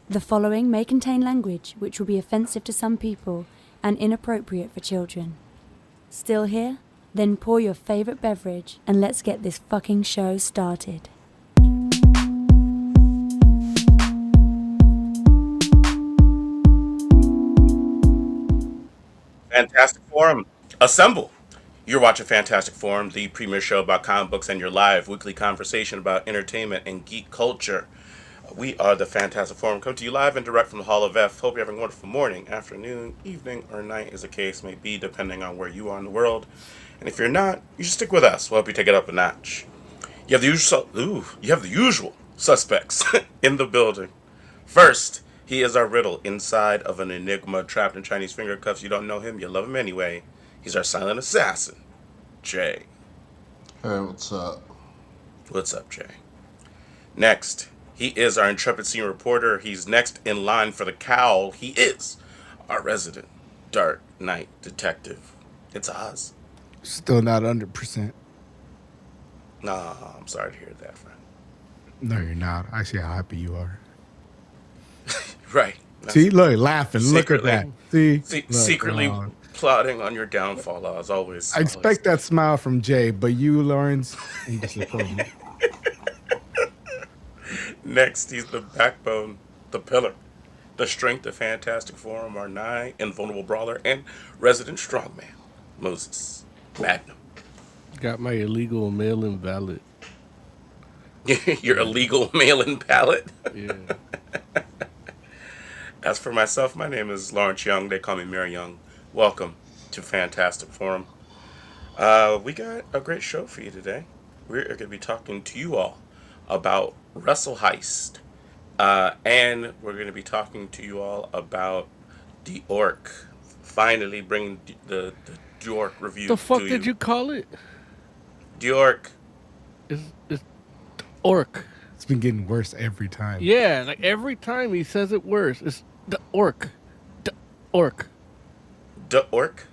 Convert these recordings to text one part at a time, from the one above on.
The following may contain language which will be offensive to some people and inappropriate for children. Still here? Then pour your favorite beverage and let's get this fucking show started. Fantastic Forum, assemble! You're watching Fantastic Forum, the premier show about comic books and your live weekly conversation about entertainment and geek culture. We are the Fantastic Forum, come to you live and direct from the Hall of F. Hope you're having a wonderful morning, afternoon, evening, or night, as the case may be, depending on where you are in the world. And if you're not, you should stick with us. We'll help you take it up a notch. You have the usual suspects in the building. First, he is our riddle inside of an enigma trapped in Chinese finger cuffs. You don't know him, you love him anyway. He's our silent assassin, Jay. Hey, what's up? What's up, Jay? Next, he is our intrepid senior reporter. He's next in line for the cowl. He is our resident Dark Knight detective. It's Oz. Still not 100%. Nah, I'm sorry to hear that, friend. No, you're not. I see how happy you are. Right. See, look, laughing. Secretly- Look at that. See, look, Secretly oh. plotting on your downfall, Oz. Always. I expect that smile from Jay, but you, Lawrence, I'm disappointed. Next, he's the backbone, the pillar, the strength of Fantastic Forum, our nigh invulnerable brawler, and resident strongman, Moses Magnum. Got my illegal mail-in ballot. Your illegal mail-in ballot. Yeah. As for myself, my name is Lawrence Young. They call me Mary Young. Welcome to Fantastic Forum. We got a great show for you today. We're going to be talking to you all about Wrestle Heist. And we're going to be talking to you all about the orc. Finally bringing the Orc review The fuck to did you call it? The Orc. It's orc. It's been getting worse every time. Yeah, like every time he says it worse. It's the orc. The orc. The Orc?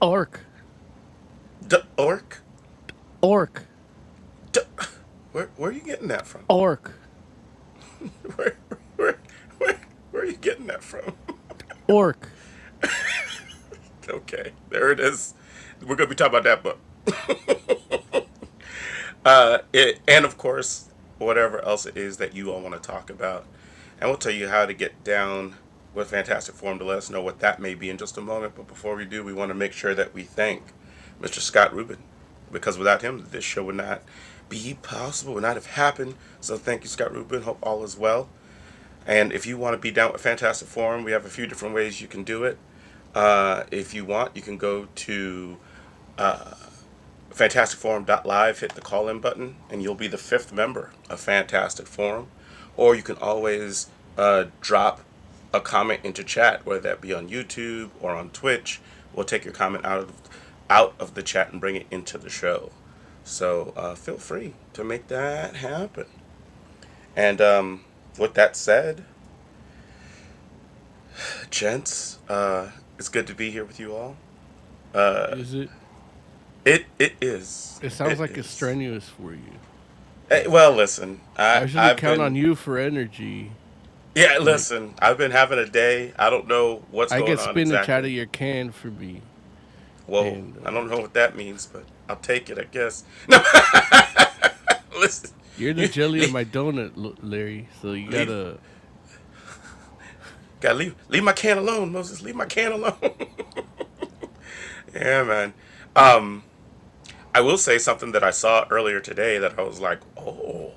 Orc. The Orc? Orc. The... Where are you getting that from? Orc. Where are you getting that from? Orc. Okay, there it is. We're going to be talking about that book. And of course, whatever else it is that you all want to talk about. And we'll tell you how to get down with Fantastic Forum to let us know what that may be in just a moment. But before we do, we want to make sure that we thank Mr. Scott Rubin. Because without him, this show would not be possible, would not have happened. So thank you, Scott Rubin. Hope all is well. And if you want to be down with Fantastic Forum, we have a few different ways you can do it. If you want, you can go to fantasticforum.live, hit the call-in button, and you'll be the 5th member of Fantastic Forum. Or you can always drop a comment into chat, whether that be on YouTube or on Twitch. We'll take your comment out of the chat and bring it into the show. So feel free to make that happen. And with that said, gents, it's good to be here with you all. Is it? It is. It sounds like is. it's strenuous for you. Hey, well, listen. I usually I've count been, on you for energy. Yeah, listen. I've been having a day. I don't know what's I going get on spinach exactly. out of your can for me. Whoa, and, I don't know what that means, but I'll take it, I guess. No, listen. You're the jelly of my donut, Larry. So you gotta. Gotta leave my can alone, Moses. Leave my can alone. Yeah, man. I will say something that I saw earlier today that I was like, oh,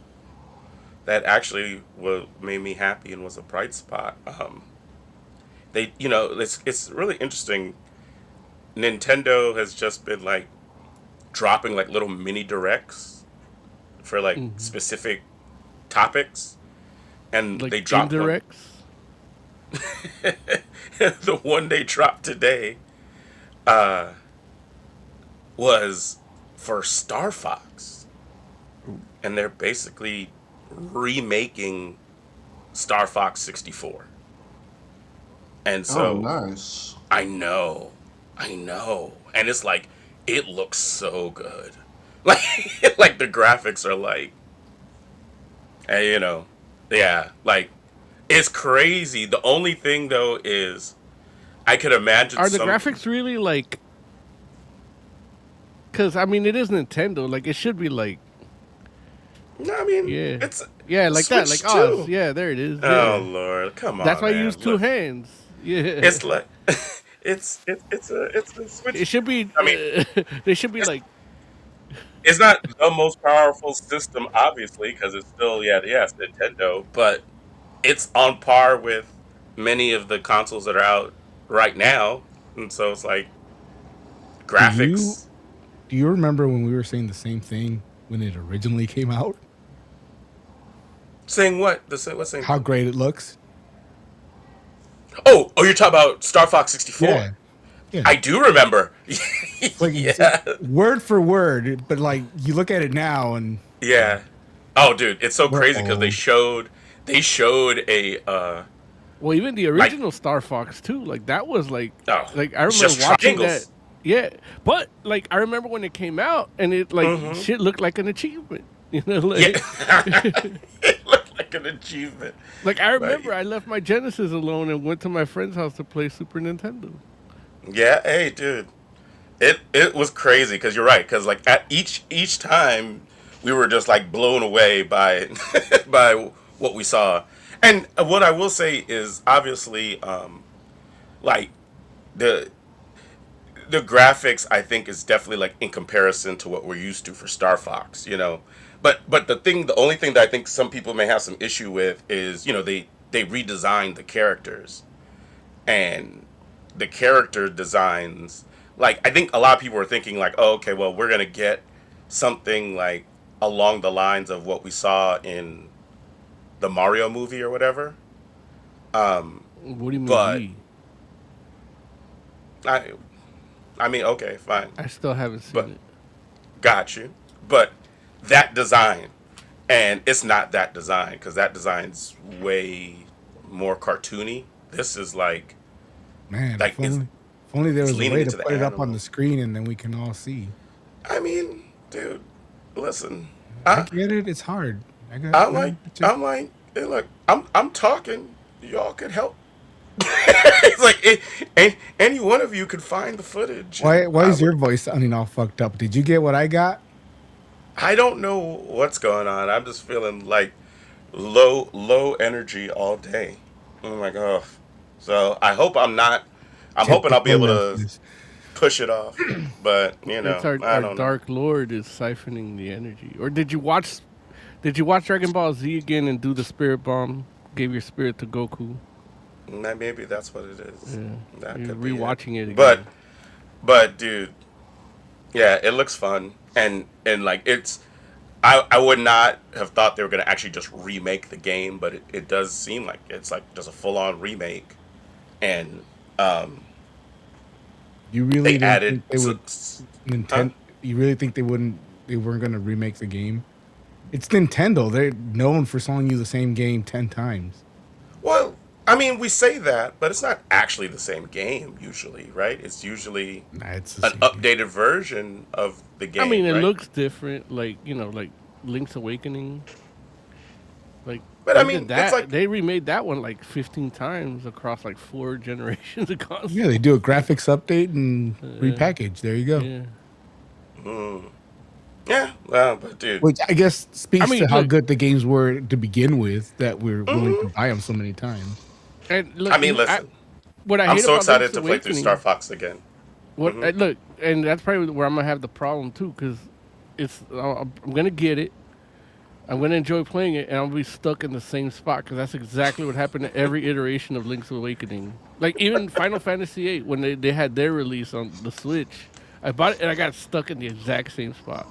that actually made me happy and was a bright spot. It's really interesting. Nintendo has just been like dropping like little mini directs for like specific topics, and Like they dropped one. indirects? The one they dropped today was for Star Fox, and they're basically remaking Star Fox 64. And so nice. I know, and it's like it looks so good, like the graphics are like, and yeah, like It's crazy. The only thing though is I could imagine Are the some. graphics really like? Because I mean, it is Nintendo. Like it should be like, No, I mean yeah, it's yeah, like that, like Switch Oz. too. Yeah, there it is. Oh Yeah, Lord, come that's on, why you use man. two Look, hands. Yeah, it's like it's a it Switch. should be. I mean, They should be it's like. it's not the most powerful system, obviously, because it's still it's Nintendo, but it's on par with many of the consoles that are out right now, and so it's like Do you graphics. do you remember when we were saying the same thing when it originally came out? Saying what? What same How thing? great it looks. Oh, you're talking about Star Fox 64. Yeah, yeah. I do remember. Like Yeah, word for word, but like you look at it now and yeah. Oh, dude, it's so we're crazy because old. they showed a Well, even the like original Star Fox too. Like that was oh, like I it's remember just watching that. triangles. Yeah, but like I remember when it came out and it like Hmm. shit looked like an achievement. You know, Yeah, like it looked like an achievement. like I But remember I left my Genesis alone and went to my friend's house to play Super Nintendo. yeah, hey, dude, it was crazy because you're right. Because like at each time we were just like blown away by by what we saw. And what I will say is obviously like the the graphics I think is definitely like in comparison to what we're used to for Star Fox, you know. But the only thing that I think some people may have some issue with is they redesigned the characters and the character designs. Like I think a lot of people were thinking like, oh, okay, well we're gonna get something like along the lines of what we saw in the Mario movie or whatever. Um, What do you mean but we? I I mean okay, fine, I still haven't seen but it. got you. But that design, and it's not that design because that design's way more cartoony. This is Man, like if only there it's was a leaning way to into the put it up on the animal. screen and then we can all see. I mean, dude, listen, I I get it. It's hard. I got. I'm I like get you. I'm like, hey, look, I'm talking. Y'all can help. It's like any one of you could find the footage, Why? and Why is your voice sounding all fucked up? Did you get what I got? I don't know what's going on. I'm just feeling like low energy all day. I'm like, oh. So I hope I'm not. I'm hoping I'll be Typical able to Memphis. push it off. But It's I our don't know. Dark Lord is siphoning the energy. Or did you watch? Did you watch Dragon Ball Z again and do the Spirit Bomb? Gave your spirit to Goku. Maybe that's what it is. Yeah, That you're could be it. rewatching it But again. dude, yeah, it looks fun, and like it's. I would not have thought they were gonna actually just remake the game, but it does seem like it's like just a full on remake, and um, You really they didn't added, think they would huh? Nintendo? You really think they weren't going to remake the game? It's Nintendo. They're known for selling you the same game 10 times. Well, I mean, we say that, but it's not actually the same game usually, right? It's usually Nah, it's the an same game. updated version of the I mean, game, it right? looks different. Like like Link's Awakening. Like But I they did mean, it's that. like, They remade that one like 15 times across like 4 generations of Yeah, consoles. they do a graphics update and Uh, repackage. There you go. yeah. mm, yeah, well, but dude, Which I guess I speaks to mean, how look, good the games were to begin with that we're willing to hmm buy them so many times. and I look, mean, listen, what I I'm hate so about Link's excited to play through Star Awakening. Fox again. What Hmm. look, and that's probably where I'm gonna have the problem too, because I'm gonna get it. I'm gonna enjoy playing it, and I'll be stuck in the same spot because that's exactly what happened to every iteration of Link's Awakening. Like even Final Fantasy VIII, when they had their release on the Switch, I bought it and I got stuck in the exact same spot.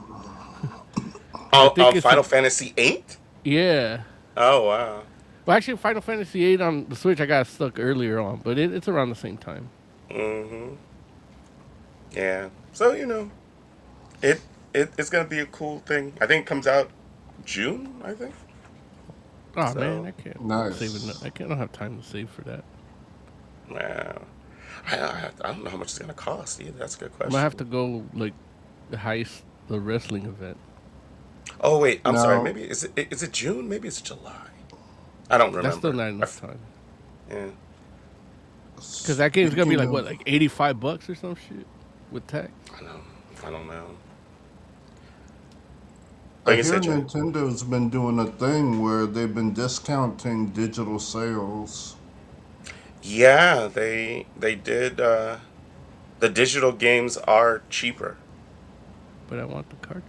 I Oh, think it's Final Fantasy 8? yeah. Oh wow. Well, actually, Final Fantasy VIII on the Switch, I got stuck earlier on, but it's around the same time. Hmm. Yeah. So it it's gonna be a cool thing. I think it comes out June. I think. Oh man, So I can't save it. Nice. I can't. I don't have time to save for that. yeah. I don't know how much it's gonna cost either. That's a good I'm gonna have question. to go like the heist, the wrestling event. Oh wait, I'm sorry. Now, Maybe is it June? Maybe it's July. I don't remember. That's still not enough time. Yeah. Because that game's gonna be like Speaking what, of- like $85 or some shit with tax. I don't know. I Like I hear said, Jay. Nintendo's been doing a thing where they've been discounting digital sales. Yeah, they did. The digital games are cheaper. But I want the cartridge.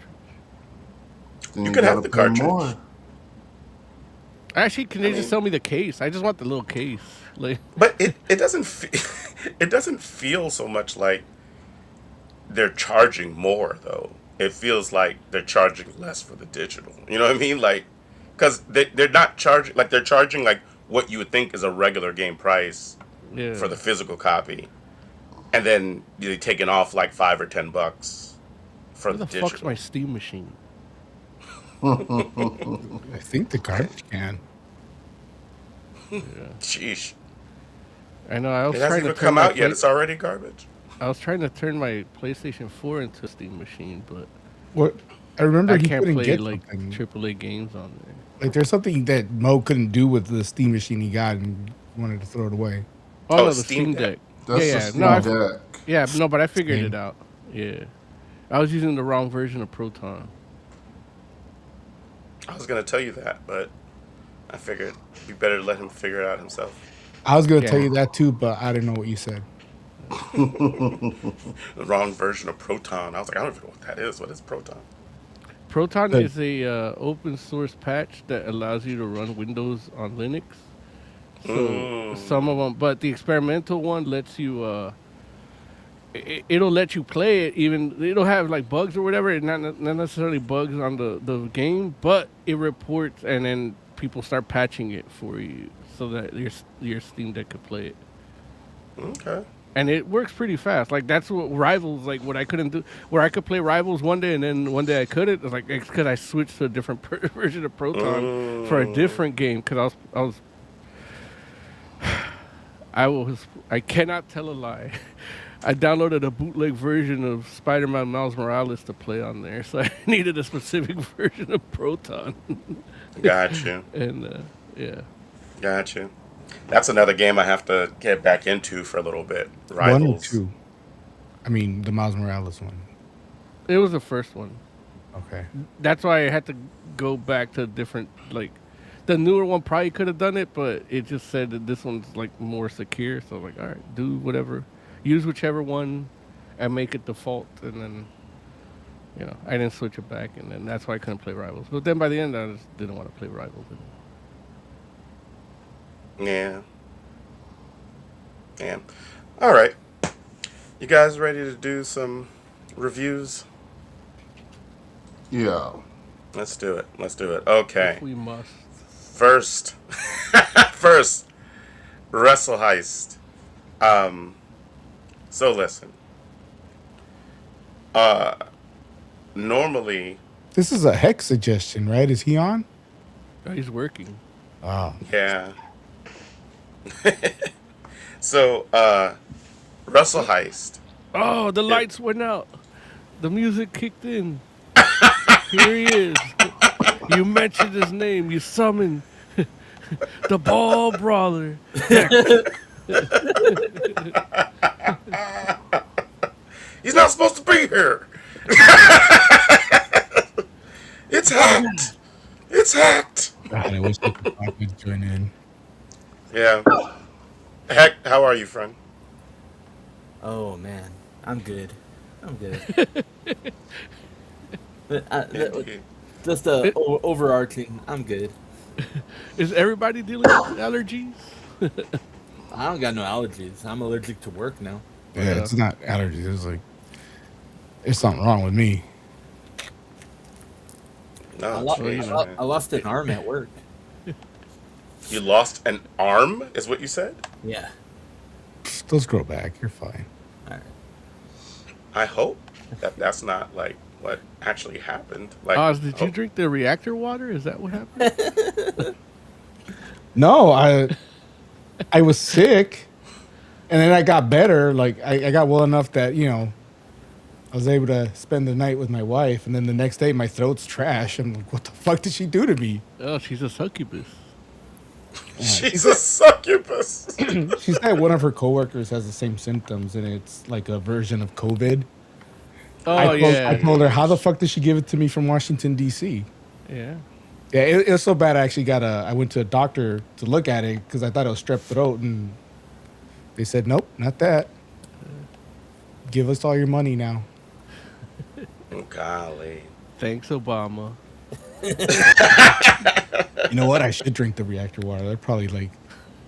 Then You can have gotta the pay cartridge. more. Actually, can they just mean- sell me the case? I just want the little case. Like, But it doesn't it doesn't feel so much like they're charging more though. It feels like they're charging less for the digital. You know what I mean? Like, because they're not charging like they're charging like what you would think is a regular game price yeah. for the physical copy, and then you're taking off like $5 or $10 for Where the the fuck's digital. my Steam machine? I think the cartridge can. Sheesh. I know. I was It trying hasn't to even turn come my out yet. It's already garbage. I was trying to turn my PlayStation 4 into a Steam machine, but What? I remember I he can't couldn't play get like something. AAA games on there. Like there's something that Mo couldn't do with the Steam machine he got and wanted to throw it away. Oh, Oh, no, the Steam Steam Deck. Deck. That's yeah, the yeah. Steam No, I, Deck. yeah, no, but I figured Same. it out. Yeah, I was using the wrong version of Proton. I was gonna tell you that, but I figured it'd be better to let him figure it out himself. I was gonna Yeah. tell you that too, but I didn't know what you said. The wrong version of Proton. I was like, I don't even know what that is. What is Proton? Proton Good. is a open source patch that allows you to run Windows on Linux. So some of them, but the experimental one lets you. It'll let you play it. Even it'll have like bugs or whatever. Not necessarily bugs on the game, but it reports, and then people start patching it for you so that your Steam Deck could play it. Okay. And it works pretty fast. Like that's what Rivals, like what I couldn't do, where I could play Rivals one day and then one day I couldn't. It's like it's because I switched to a different version of Proton for a different game. Because I cannot tell a lie. I downloaded a bootleg version of Spider-Man Miles Morales to play on there, so I needed a specific version of Proton. Gotcha. And yeah, Gotcha. That's another game I have to get back into for a little bit. Rivals. 1 or 2? I mean, the Miles Morales one. it was the first one. Okay. That's why I had to go back to different, like, the newer one probably could have done it, but it just said that this one's like more secure. So I'm like, all right, do whatever, use whichever one, and make it default. And then, you know, I didn't switch it back, and then that's why I couldn't play Rivals. But then by the end, I just didn't want to play Rivals anymore. Yeah. Yeah. All right. You guys ready to do some reviews? Yeah. Let's do it. Let's do it. Okay. If we must. First, Wrestle Heist. So listen. Normally, This is a Hex suggestion, right? Is he on? Oh, he's working. Oh, yeah. So, Wrestle Heist. Oh, the lights went out. The music kicked in. Here he is. You mentioned his name. You summoned the ball brawler. He's not supposed to be here. It's hacked. It's hacked. God, I wish I could join in. Yeah. Heck, how are you, friend? Oh man, I'm good. I'm good. But, just overarching, I'm good. Is everybody dealing with allergies? I don't got no allergies. I'm allergic to work now. Yeah, it's not allergies. It's like there's something wrong with me. No, I jeez, lo- man. I lost an arm at work. You lost an arm, is what you said? Yeah. Those grow back. You're fine. All right. I hope that that's not like what actually happened. Like, Oz, did you oh, drink the reactor water? Is that what happened? No, I was sick, and then I got better. Like I got well enough that I was able to spend the night with my wife, and then the next day my throat's trash. I'm like, what the fuck did she do to me? Oh, she's a succubus. She's a succubus. She said one of her coworkers has the same symptoms, and it's like a version of COVID. Oh I told her, how the fuck did she give it to me from Washington D.C.? Yeah. Yeah, it was so bad. I actually I went to a doctor to look at it because I thought it was strep throat, and they said, nope, not that. Give us all your money now. Golly. Thanks, Obama. You know what? I should drink the reactor water. They're probably like,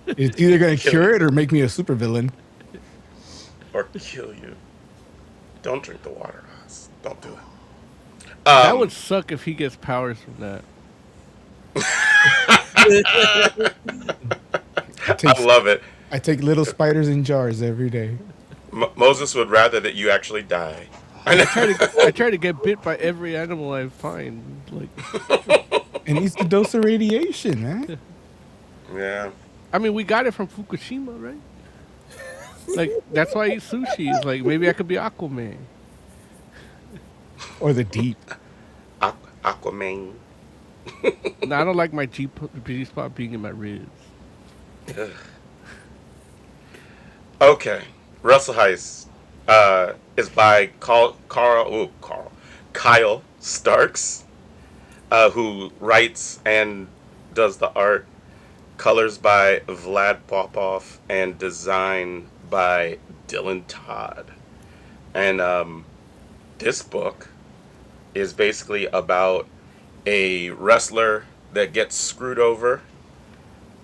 it's either going to cure it or make me a supervillain. Or kill you. Don't drink the water, Oz. Don't do it. That would suck if he gets powers from that. I love it. I take little spiders in jars every day. Moses would rather that you actually die. I try to get bit by every animal I find. Like, And needs the dose of radiation, man. Yeah. I mean, we got it from Fukushima, right? Like, that's why I eat sushi. It's like, maybe I could be Aquaman. Or the deep. Aquaman. No, I don't like my G spot being in my ribs. Ugh. Okay. Wrestle Heist is by Kyle Starks, who writes and does the art, colors by Vlad Popov, and design by Dylan Todd. And this book is basically about a wrestler that gets screwed over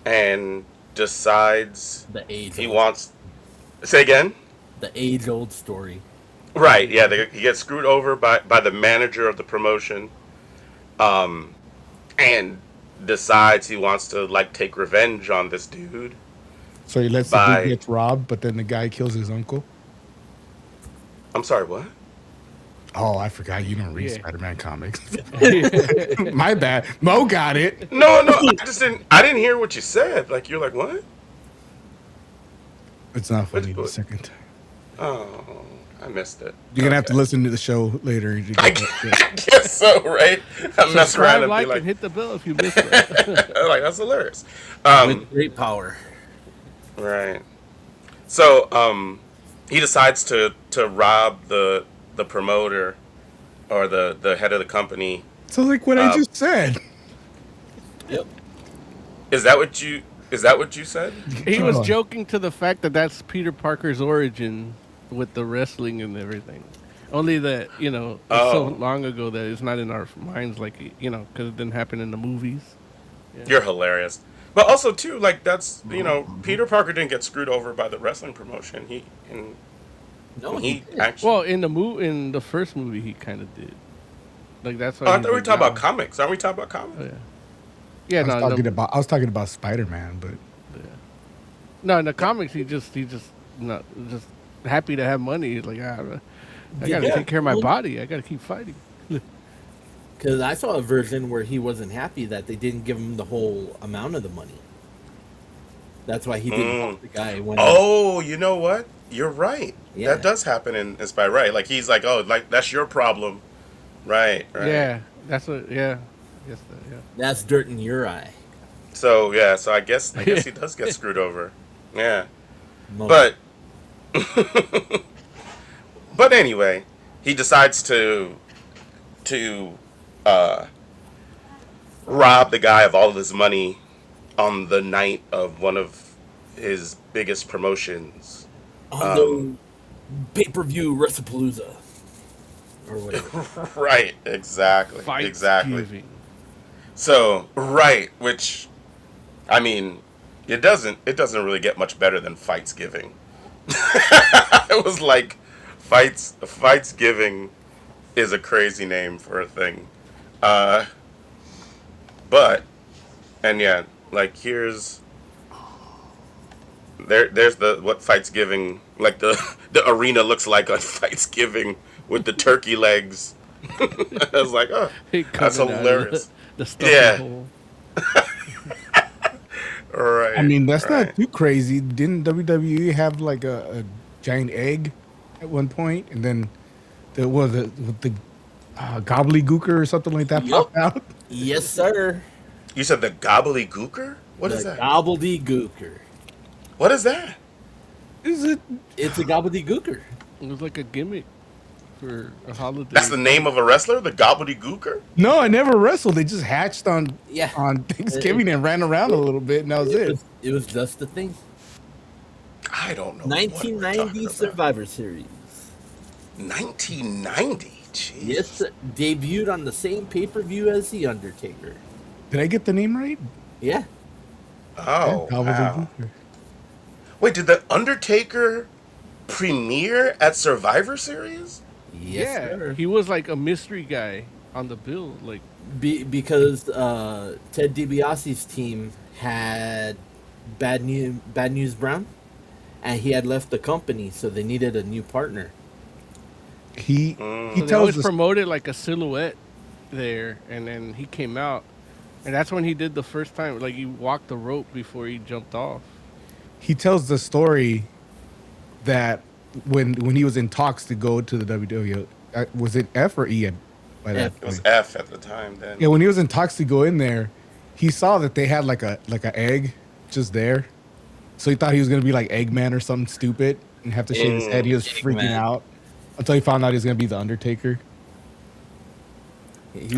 and decides The age. he wants. Say again? The age-old story. Right, yeah, he gets screwed over by the manager of the promotion, and decides he wants to like take revenge on this dude. So he lets the dude get robbed, but then the guy kills his uncle. I'm sorry, what? Oh, I forgot you don't read Spider-Man comics. My bad. Mo got it. No, I didn't hear what you said. Like, you're like, what? It's not funny the second time. Oh, I missed it. You're gonna have to listen to the show later. To I guess so, right? I mess around and Like be like, and hit the bell if you missed it. like, that's hilarious. With great power. Right. So, he decides to rob the promoter or the head of the company. So like what I just said. Yep. Is that what you said? He was joking to the fact that that's Peter Parker's origin with the wrestling and everything. Only that, it's so long ago that it's not in our minds, like, because it didn't happen in the movies. Yeah. You're hilarious. But also, too, like, that's, Peter Parker didn't get screwed over by the wrestling promotion. He actually... Well, in the first movie, he kind of did. Like, that's why I thought we were talking about comics. Aren't we talking about comics? Oh, yeah. Yeah, I was talking about Spider-Man, but no, in the comics, he just happy to have money. He's like, I gotta take care of my body. I gotta keep fighting. Because I saw a version where he wasn't happy that they didn't give him the whole amount of the money. That's why he didn't help the guy. You know what? You're right. Yeah. That does happen in Spy, right? Like, he's like, oh, like, that's your problem. Right. Yeah, that's what, yeah. Yes, yeah. That's dirt in your eye. So, yeah, I guess he does get screwed over. Yeah. But anyway, he decides to rob the guy of all of his money on the night of one of his biggest promotions. On the pay-per-view WrestlePalooza. Or whatever. Right, exactly. Exactly. Giving. So, right, which, I mean, it doesn't really get much better than Fights Giving. It was like, Fights Giving is a crazy name for a thing. But, and yeah, like, there's what Fights Giving, like the arena looks like on Fights Giving with the turkey legs. I was like, oh, that's hilarious. The hole. Right. I mean, that's not too crazy. Didn't WWE have like a giant egg at one point, and then the gobbledygooker or something like that popped out? Yes, sir. You said the gobbledygooker? What is that? Gobbledygooker. What is that? Is it? It's a gobbledygooker. It was like a gimmick for a holiday. That's the name of a wrestler, the Gobbledygooker? No, I never wrestled. They just hatched on Yeah. on Thanksgiving and ran around a little bit, and that was it. It was just a thing. I don't know. what we're 1990 talking about. Survivor Series. 1990. Jeez. Yes, debuted on the same pay-per-view as The Undertaker. Did I get the name right? Yeah. Oh, Yeah, wow. Wait, did the Undertaker premiere at Survivor Series? Yes, yeah, sir. he was like a mystery guy on the bill. Like, Because Ted DiBiase's team had Bad News Brown, and he had left the company, so they needed a new partner. He so he they tells always us promoted like a silhouette there, and then he came out, and that's when he did the first time. Like, he walked the rope before he jumped off. he tells the story that when he was in talks to go to the WWE, was it F or E by that F. It was point? F at the time then. Yeah, when he was in talks to go in there, he saw that they had like a egg just there, so he thought he was gonna be like Eggman or something stupid and have to shave his head. He was freaking Eggman. out until he found out he was gonna be the Undertaker.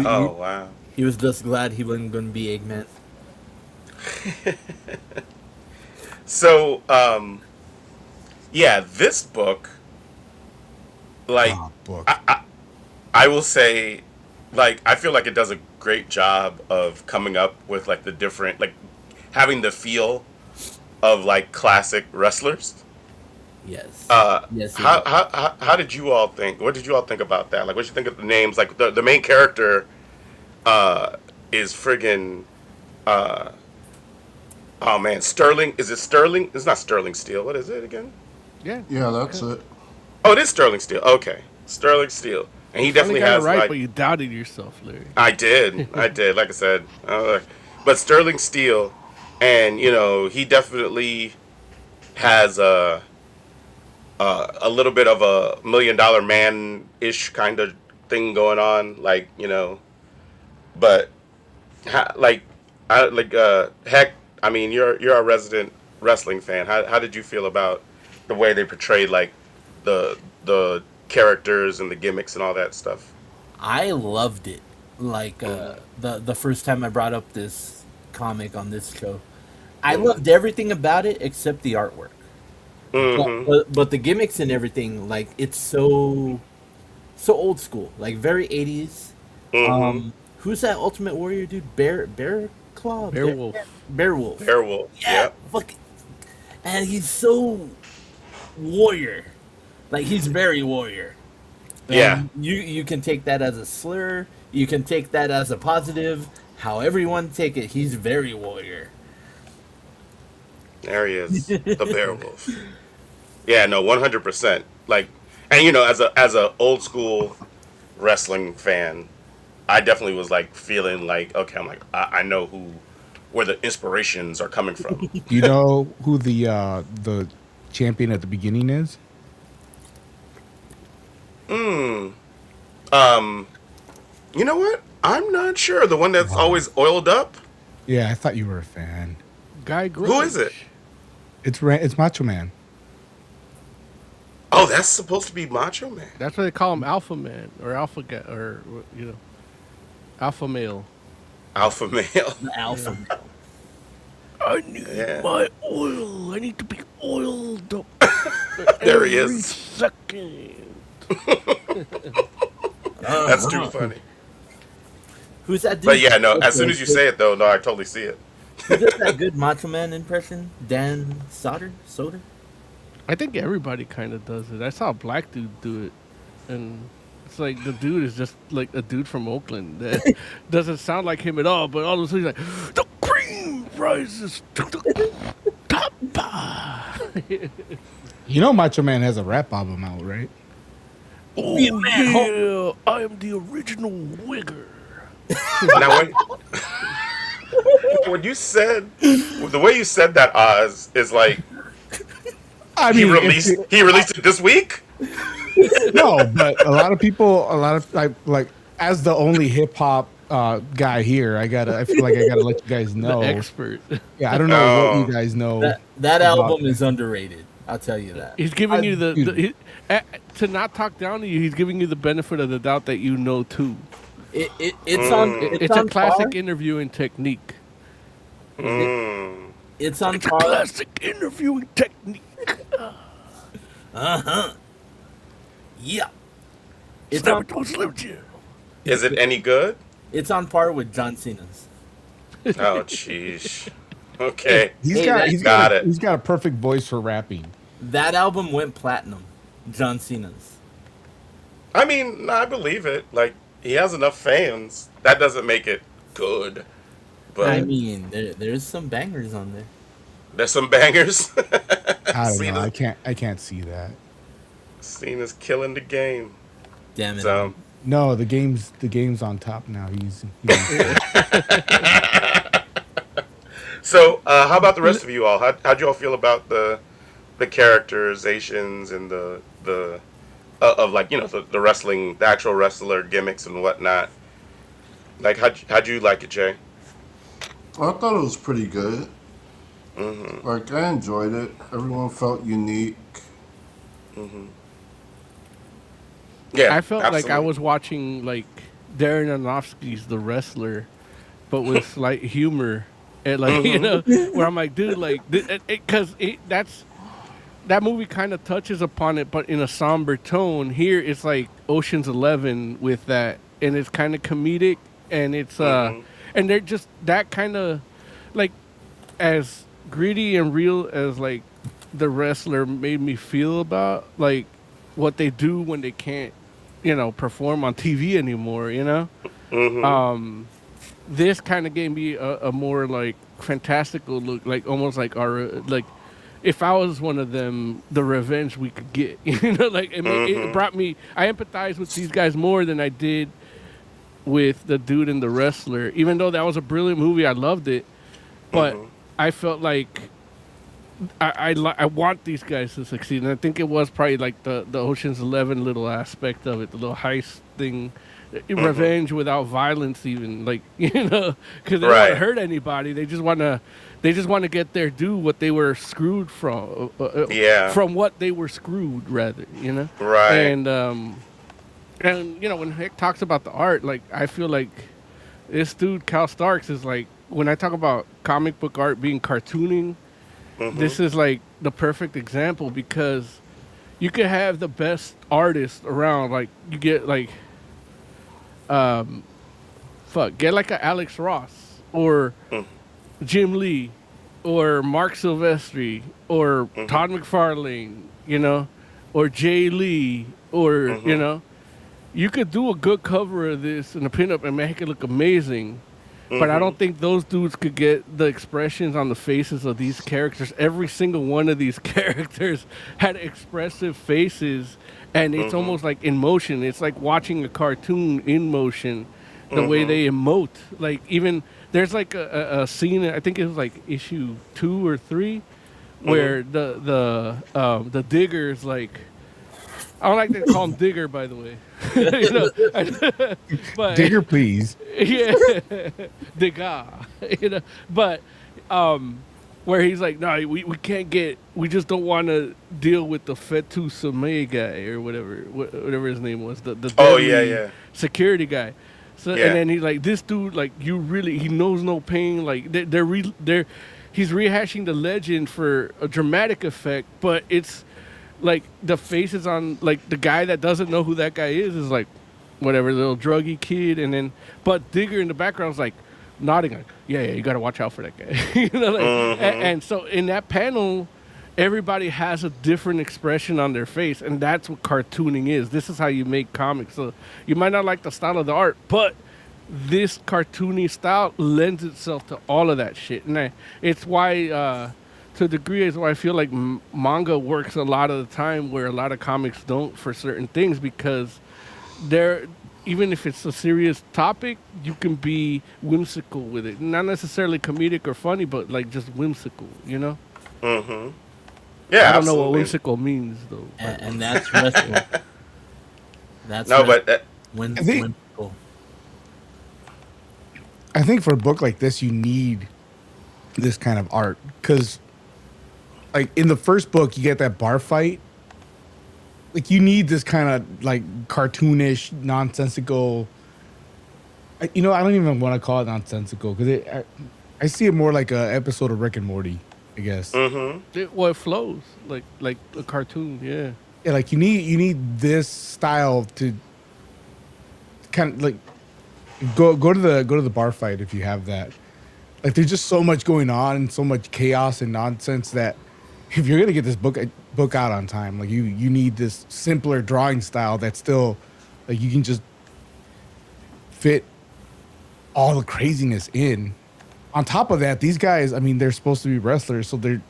Oh, wow. He was just glad he wasn't going to be Eggman. So, yeah, this book, like, Oh, book. I will say, like, I feel like it does a great job of coming up with, like, the different, like, having the feel of, like, classic wrestlers. Yes. Yes. How did you all think? What did you all think about that? Like, what did you think of the names? Like, the main character is friggin' oh man, Sterling. Is it Sterling? It's not Sterling Steel. What is it again? Yeah, Yeah, that's it. Oh, it is Sterling Steel. Okay, Sterling Steel, and he definitely got it has right, like. but you doubted yourself, Larry. I did. Like I said, but Sterling Steel, and you know, he definitely has a little bit of a $1 million man-ish kind of thing going on, like, you know, but heck, I mean, you're a resident wrestling fan. How did you feel about the way they portrayed like the characters and the gimmicks and all that stuff? I loved it. Like the first time I brought up this comic on this show, I loved everything about it except the artwork. But the gimmicks and everything, like, it's so old school, like very 80s. Who's that Ultimate Warrior dude? Bear Claw? Beowulf. Beowulf. Werewolf. Yeah. Fuck. And he's so warrior. Like, he's very warrior. Yeah. And you can take that as a slur. You can take that as a positive. However you want to take it, he's very warrior. There he is, the werewolf. Yeah, no, 100%. Like, and you know, as a old school wrestling fan, I definitely was like feeling like, okay, I'm like, I know where the inspirations are coming from. Do you know who the champion at the beginning is? You know what? I'm not sure. The one that's always oiled up. Yeah, I thought you were a fan. Guy Grudge. Who is it? It's Macho Man. Oh, that's supposed to be Macho Man. That's why they call him Alpha Man or Alpha Guy or, you know, Alpha Male. Alpha male. The alpha male. I need my oil. I need to be oiled up. There he every is. second. That's too funny. Who's that dude? But yeah, no. As soon as you say it, though, no, I totally see it. Who does that good Macho Man impression? Dan Soder? I think everybody kind of does it. I saw a black dude do it, and it's like the dude is just like a dude from Oakland that doesn't sound like him at all. But all of a sudden, he's like, the cream rises to the top. You know Macho Man has a rap album out, right? Oh yeah, I am the original wigger. Now, when you said the way you said that, Oz, is like I he mean, released it this week. no, but a lot of people, like as the only hip hop guy here. I feel like I gotta let you guys The know. expert. Yeah, I don't know what you Oh. guys know. That about album that. is underrated. I'll tell you that. He's giving you dude. to not talk down to you. He's giving you the benefit of the doubt that you know too. It's on. It's a on classic par. interviewing technique. It's on It's a par. classic interviewing technique. Yeah. It's It's never on. told Slim Jim. Is it any good? It's on par with John Cena's. Oh, jeez. Okay. Hey, that- Got it. He's got a perfect voice for rapping. That album went platinum. John Cena's. I mean, I believe it. Like, he has enough fans. That doesn't make it good. But I mean, there's some bangers on there. there's some bangers. I don't know. Cena's- I can't see that. Cena's killing the game. Damn it. So, No, the game's on top now. He's so how about the rest of you all? How'd you all feel about the characterizations and the of like the wrestling, the actual wrestler gimmicks and whatnot? Like how'd you like it, Jay? I thought it was pretty good. Mm-hmm. Like, I enjoyed it. Everyone felt unique. Mm-hmm. Yeah, I felt like I absolutely. was watching like Darren Aronofsky's The Wrestler, but with slight humor, and like where I'm like, dude, like, because that movie kind of touches upon it, but in a somber tone. Here, it's like Ocean's 11 with that, and it's kind of comedic, and it's and they're just that kind of like as gritty and real as like The Wrestler made me feel about like what they do when they can't perform on TV anymore, this kind of gave me a more like fantastical look, like almost like our like if I was one of them, the revenge we could get, like it brought me. I empathized with these guys more than I did with the dude in The Wrestler, even though that was a brilliant movie. I loved it, but I felt like I want these guys to succeed, and I think it was probably like the Ocean's 11 little aspect of it, the little heist thing, revenge without violence, even like because they don't want to hurt anybody. They just want to get their due what they were screwed from, from what they were screwed rather, Right. and when Hick talks about the art, like I feel like this dude Cal Starks is like when I talk about comic book art being cartooning. This is like the perfect example because you could have the best artist around. Like you get like, get like a Alex Ross or Jim Lee or Mark Silvestri or Todd McFarlane, or Jay Lee or you could do a good cover of this in a pinup and make it look amazing. But I don't think those dudes could get the expressions on the faces of these characters. Every single one of these characters had expressive faces, and it's almost like in motion. It's like watching a cartoon in motion, the way they emote. Like even there's like a scene. I think it was like issue 2 or 3, where the digger's like. I don't like to call him Digger, by the way. But Digger, please. yeah, Digger. But where he's like, no, we can't we just don't want to deal with the Fetu Same guy or whatever his name was, the deadly security guy. So and then he's like, this dude, like he knows no pain. Like he's rehashing the legend for a dramatic effect, but it's. Like the faces on like the guy that doesn't know who that guy is like whatever little druggy kid, and then but Digger in the background is like nodding like yeah you got to watch out for that guy. And so in that panel everybody has a different expression on their face, and that's what cartooning is. This is how you make comics. So you might not like the style of the art, but this cartoony style lends itself to all of that shit, and it's why to a degree is why I feel like manga works a lot of the time where a lot of comics don't for certain things, because even if it's a serious topic, you can be whimsical with it. Not necessarily comedic or funny, but like just whimsical, Yeah, I don't know what whimsical means though. And that's wrestling. That's no, wrestling. but Whimsical. I think for a book like this, you need this kind of art because, like in the first book, you get that bar fight. Like you need this kind of like cartoonish, nonsensical. I don't even want to call it nonsensical because I see it more like a episode of Rick and Morty, I guess. It flows like a cartoon. Yeah. Yeah, like you need this style to kind of like go to the bar fight if you have that. Like there's just so much going on and so much chaos and nonsense that if you're gonna get this book out on time, like you need this simpler drawing style that still like you can just fit all the craziness in. On top of that, these guys, I mean, they're supposed to be wrestlers, so the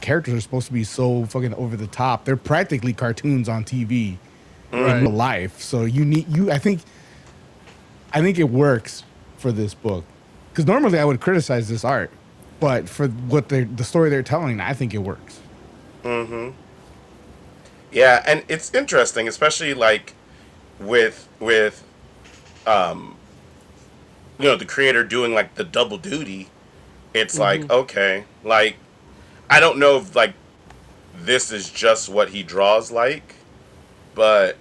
characters are supposed to be so fucking over the top. They're practically cartoons on TV in real life. So I think it works for this book. Because normally I would criticize this art, but for what the story they're telling, I think it works. Yeah, and it's interesting, especially like with the creator doing like the double duty. It's like, okay, like I don't know if like this is just what he draws like, but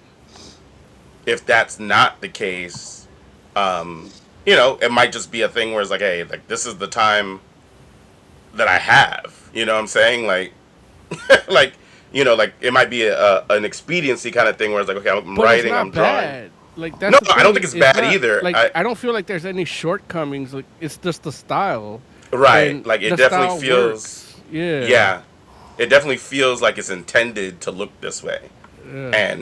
if that's not the case, it might just be a thing where it's like, hey, like this is the time that I have. You know what I'm saying? Like, like like it might be an expediency kind of thing where it's like, okay, I'm writing, I'm drawing. Bad. Like that's No, I don't think it's bad either. Like I don't feel like there's any shortcomings. Like it's just the style. Right. And like it the definitely style feels. works. Yeah. Yeah. It definitely feels like it's intended to look this way. Yeah.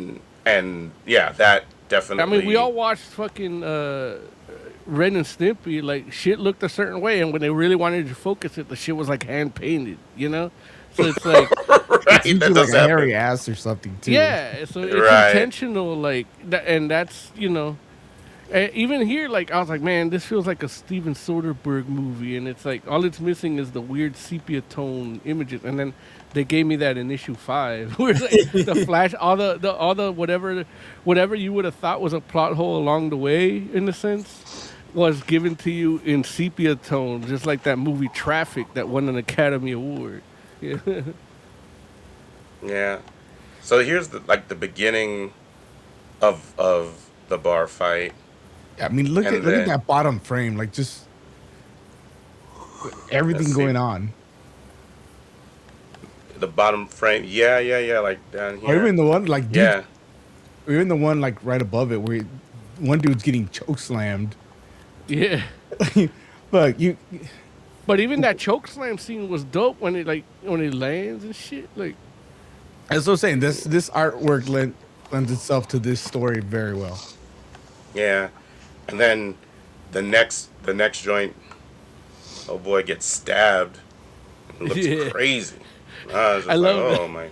And yeah, that definitely. I mean, we all watched fucking Ren and Stimpy. Like shit looked a certain way, and when they really wanted to focus it, the shit was like hand painted. You know. So it's like right, It's usually that like does a happen. hairy ass or something too. yeah. So it's Right. intentional, like, and that's even here, like I was like, man, this feels like a Steven Soderbergh movie, and it's like all it's missing is the weird sepia tone images, and then they gave me that in issue 5, where it's like the flash, all the whatever you would have thought was a plot hole along the way, in a sense, was given to you in sepia tone, just like that movie Traffic that won an Academy Award. Yeah. Yeah. So here's the beginning of the bar fight. I mean, look at that bottom frame, like just everything Let's see. going on. The bottom frame. Yeah, like down here. Or even the one like Yeah. or even the one like right above it where one dude's getting choke slammed. Yeah. Look, But even that choke slam scene was dope when it lands and shit. Like, as I was saying, this artwork lends itself to this story very well. Yeah. And then the next joint, oh boy, gets stabbed. It looks Yeah. crazy. I was just I like, love oh my.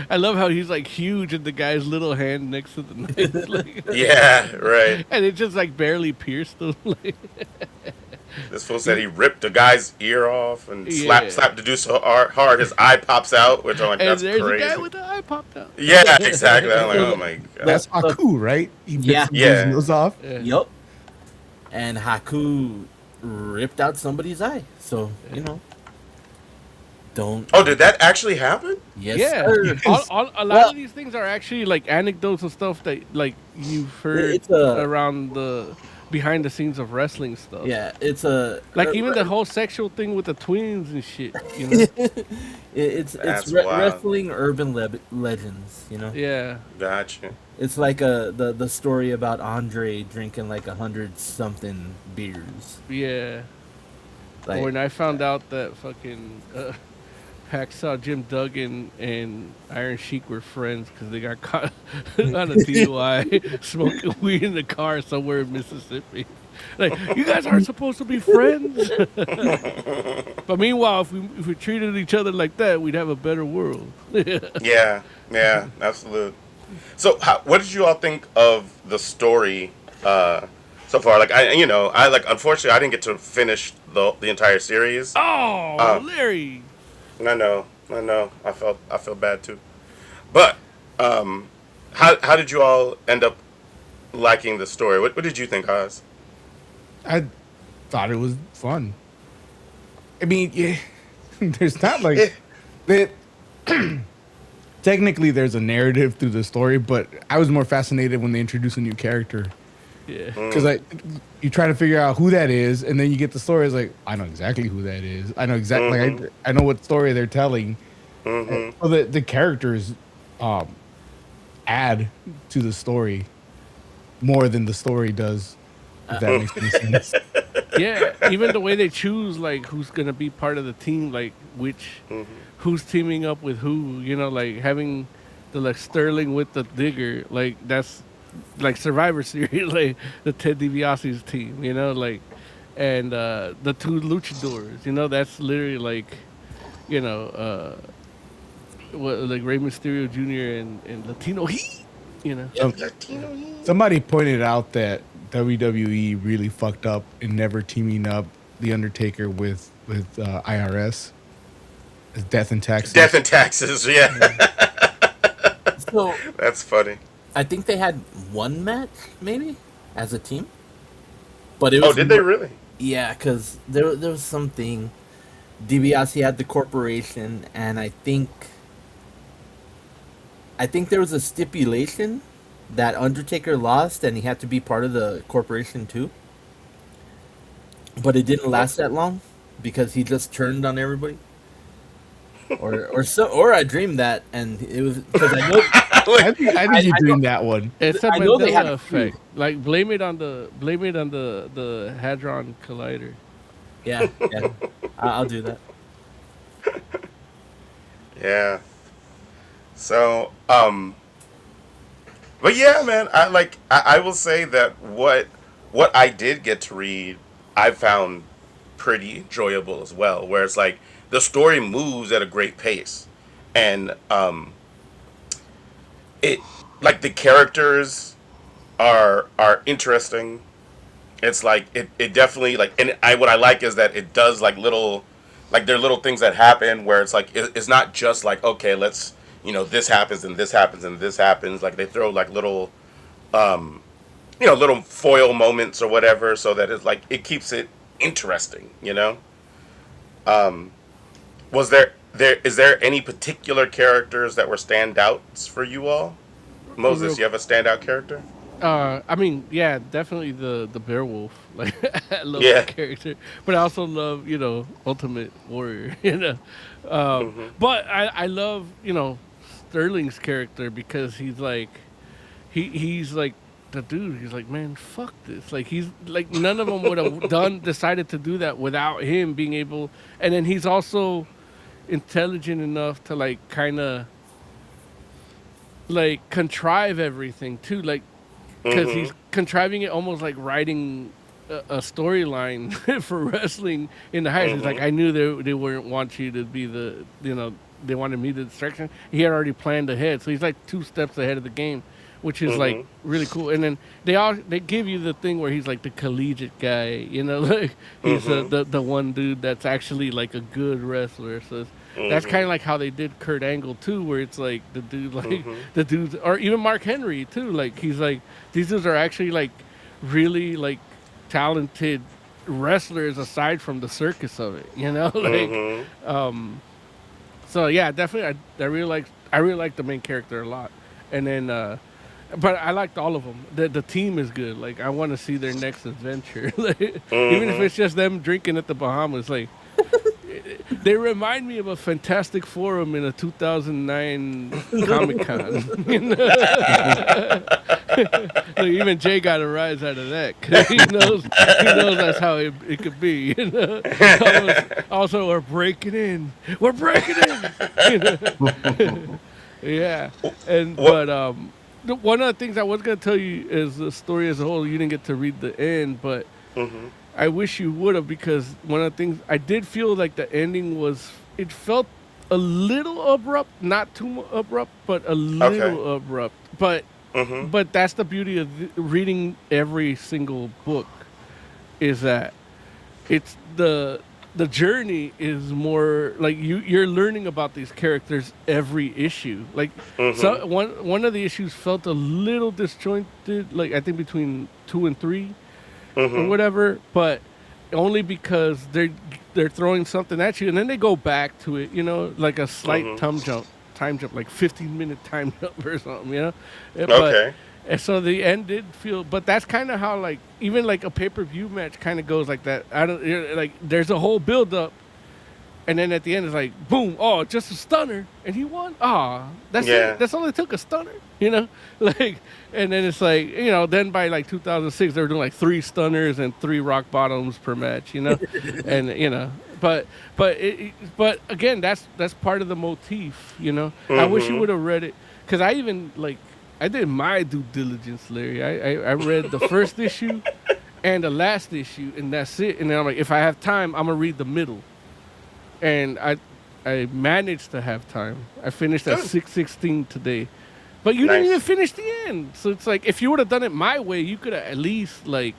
I love how he's like huge and the guy's little hand next to the knife. Like, Yeah, right. and it just like barely pierced him. Like, This fool said he ripped the guy's ear off and Yeah. slapped the dude so hard his eye pops out, which I'm like, and that's there's crazy. a guy with the eye popped out. Yeah, exactly. I'm like, oh my god. That's Haku, right? He rips Yeah. the dude's Yeah. nose off. Yeah. Yup. And Haku ripped out somebody's eye. So, don't. Oh, did that actually happen? Yes, Yeah, sir. a lot of these things are actually like anecdotes and stuff that like you've heard It's a- around the behind the scenes of wrestling stuff. Yeah, it's a. Like even the whole sexual thing with the twins and shit. You know? It's That's wild. wrestling urban legends. Yeah. Gotcha. It's like the story about Andre drinking like 100-something beers. Yeah. Like, When I found out that fucking Hacksaw Jim Duggan and Iron Sheik were friends because they got caught on a DUI smoking weed in the car somewhere in Mississippi. Like, you guys aren't supposed to be friends. But meanwhile, if we treated each other like that, we'd have a better world. Yeah, absolutely. So, what did you all think of the story so far? Like, unfortunately, I didn't get to finish the entire series. Oh, Larry. I know. I felt bad too. But how did you all end up liking the story? What did you think, Oz? I thought it was fun. I mean, yeah, there's not like that. Technically, there's a narrative through the story, but I was more fascinated when they introduce a new character. Yeah. Because you try to figure out who that is, and then you get the story. It's like, I know exactly who that is. I know exactly. I know what story they're telling. Well, the characters add to the story more than the story does. If that makes any sense. Yeah, even the way they choose, like, who's gonna be part of the team, like, who's teaming up with who, you know, like having the like Sterling with the Digger, like that's like Survivor Series, like the Ted DiBiase's team, you know, like, and the two luchadors, you know, that's literally like, you know, like Rey Mysterio Jr. and Latino Heat, you know. Somebody pointed out that WWE really fucked up in never teaming up the Undertaker with IRS. Death and Taxes. Death and Taxes, yeah. So That's funny. I think they had one match maybe as a team, but it Oh, was did they really? yeah, because there was something. DiBiase had the corporation, and I think there was a stipulation that Undertaker lost, and he had to be part of the corporation too. But it didn't last that long because he just turned on everybody. Or I dreamed that, and it was because I know. I think you're doing that one. It's a I know they had Mandela a few. effect. Like blame it on the Hadron Collider. Yeah, I'll do that. Yeah. So, but yeah, man, I will say that what I did get to read, I found pretty enjoyable as well. Where it's like the story moves at a great pace, and it like the characters are interesting. It's like it definitely like, and what I like is that it does like little, like there are little things that happen where it's like it's not just like, okay, let's, you know, this happens and this happens and this happens. Like they throw like little little foil moments or whatever, so that it's like it keeps it interesting, you know. Was is there any particular characters that were standouts for you all? Moses, you have a standout character? I mean, yeah, definitely the Beowulf. Like, I love Yeah. that character, but I also love, you know, Ultimate Warrior. You know, but I love, you know, Sterling's character because he's like, he's like the dude. He's like, man, fuck this. Like he's like none of them would have decided to do that without him being able. And then he's also intelligent enough to like kind of like contrive everything too, like. Because he's contriving it almost like writing a storyline for wrestling in the Heist. It's like, I knew they wouldn't want you to be the, you know, they wanted me the distraction. He had already planned ahead. So he's like 2 steps ahead of the game, which is like really cool. And then they give you the thing where he's like the collegiate guy, you know, like he's the one dude that's actually like a good wrestler. So that's kind of like how they did Kurt Angle too, where it's like the dude, like the dudes, or even Mark Henry too. Like he's like, these dudes are actually like really like talented wrestlers aside from the circus of it, you know. Like, so yeah, definitely, I really like the main character a lot, and then, but I liked all of them. The team is good. Like I want to see their next adventure, like, even if it's just them drinking at the Bahamas, like. They remind me of a Fantastic Forum in a 2009 Comic-Con. You know? Like, even Jay got a rise out of that because he knows that's how it could be. You know? Also, we're breaking in. We're breaking in. You know? Yeah, but one of the things I was gonna tell you is the story as a whole. You didn't get to read the end, but. I wish you would have, because one of the things I did feel like the ending it felt a little abrupt, not too abrupt, but a little abrupt. But that's the beauty of reading every single book, is that it's the journey is more like you're learning about these characters every issue. Like so one of the issues felt a little disjointed, like I think between 2 and 3. Or whatever, but only because they're throwing something at you, and then they go back to it. Like a slight time jump, like 15-minute time jump or something. But Okay. and so the end did feel, but that's kind of how like even like a pay-per-view match kind of goes like that. I don't like there's a whole build up. And then at the end, it's like, boom! Oh, just a stunner, and he won. Ah, that's Yeah. it. That's all it took, a stunner. Like, and then it's like, then by like 2006, they were doing like 3 stunners and 3 rock bottoms per match. And but again, that's part of the motif. I wish you would have read it, because I even like I did my due diligence, Larry. I read the first issue and the last issue, and that's it. And then I'm like, if I have time, I'm gonna read the middle. And I managed to have time. I finished at Good. 6:16 today, but you didn't even finish the end. So it's like, if you would have done it my way, you could have at least like,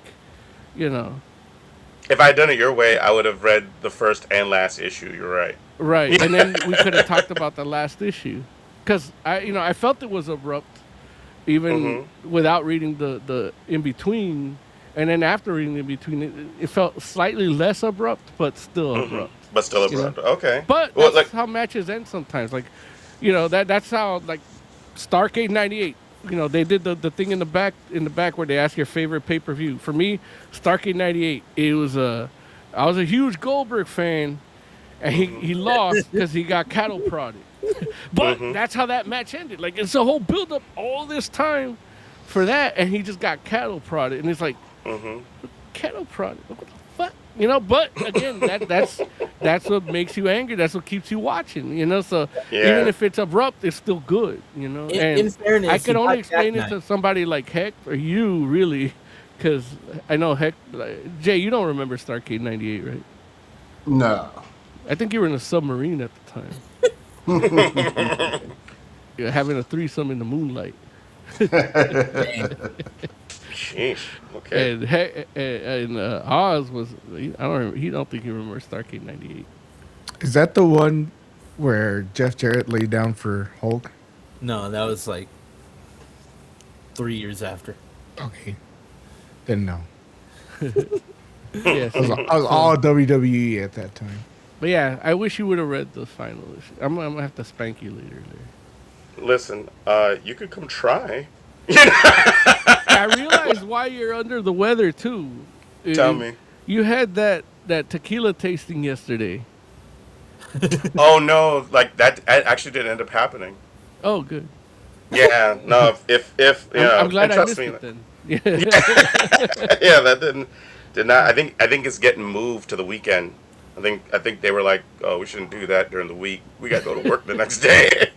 If I had done it your way, I would have read the first and last issue. You're right. right. And then we could have talked about the last issue, because I felt it was abrupt, even without reading the in between, and then after reading the in between, it felt slightly less abrupt, but still abrupt. But still abrupt. Okay. But Well, that's how matches end sometimes. Like, that's how, like, Starrcade '98. They did the thing in the back where they ask your favorite pay-per-view. For me, Starrcade '98. It was I was a huge Goldberg fan, and he lost because he got cattle prodded. But that's how that match ended. Like, it's a whole build-up all this time for that, and he just got cattle prodded, and it's like, cattle prodded. What the fuck? But again, that's what makes you angry. That's what keeps you watching. So even if it's abrupt, it's still good. And In fairness, I could you only got explain it Jack to Knight. somebody like Heck or you, really, because I know Heck. Like, Jay, you don't remember Starrcade '98, right? No. I think you were in a submarine at the time. You're having a threesome in the moonlight. Sheesh. Okay. And Oz was, I don't remember, he don't think he remembers Starrcade '98. Is that the one where Jeff Jarrett laid down for Hulk? No, that was like 3 years after. Okay. Then no. Yes. I was all WWE at that time. But yeah, I wish you would have read the final issue. I'm gonna have to spank you later. Listen, you could come try. I realized why you're under the weather too. Tell me. You had that tequila tasting yesterday. Oh no, like that actually did end up happening. Oh, good. Yeah, no, if I'm glad and I trust missed me, it then. yeah, that did not. I think it's getting moved to the weekend. I think they were like, oh, we shouldn't do that during the week. We got to go to work the next day.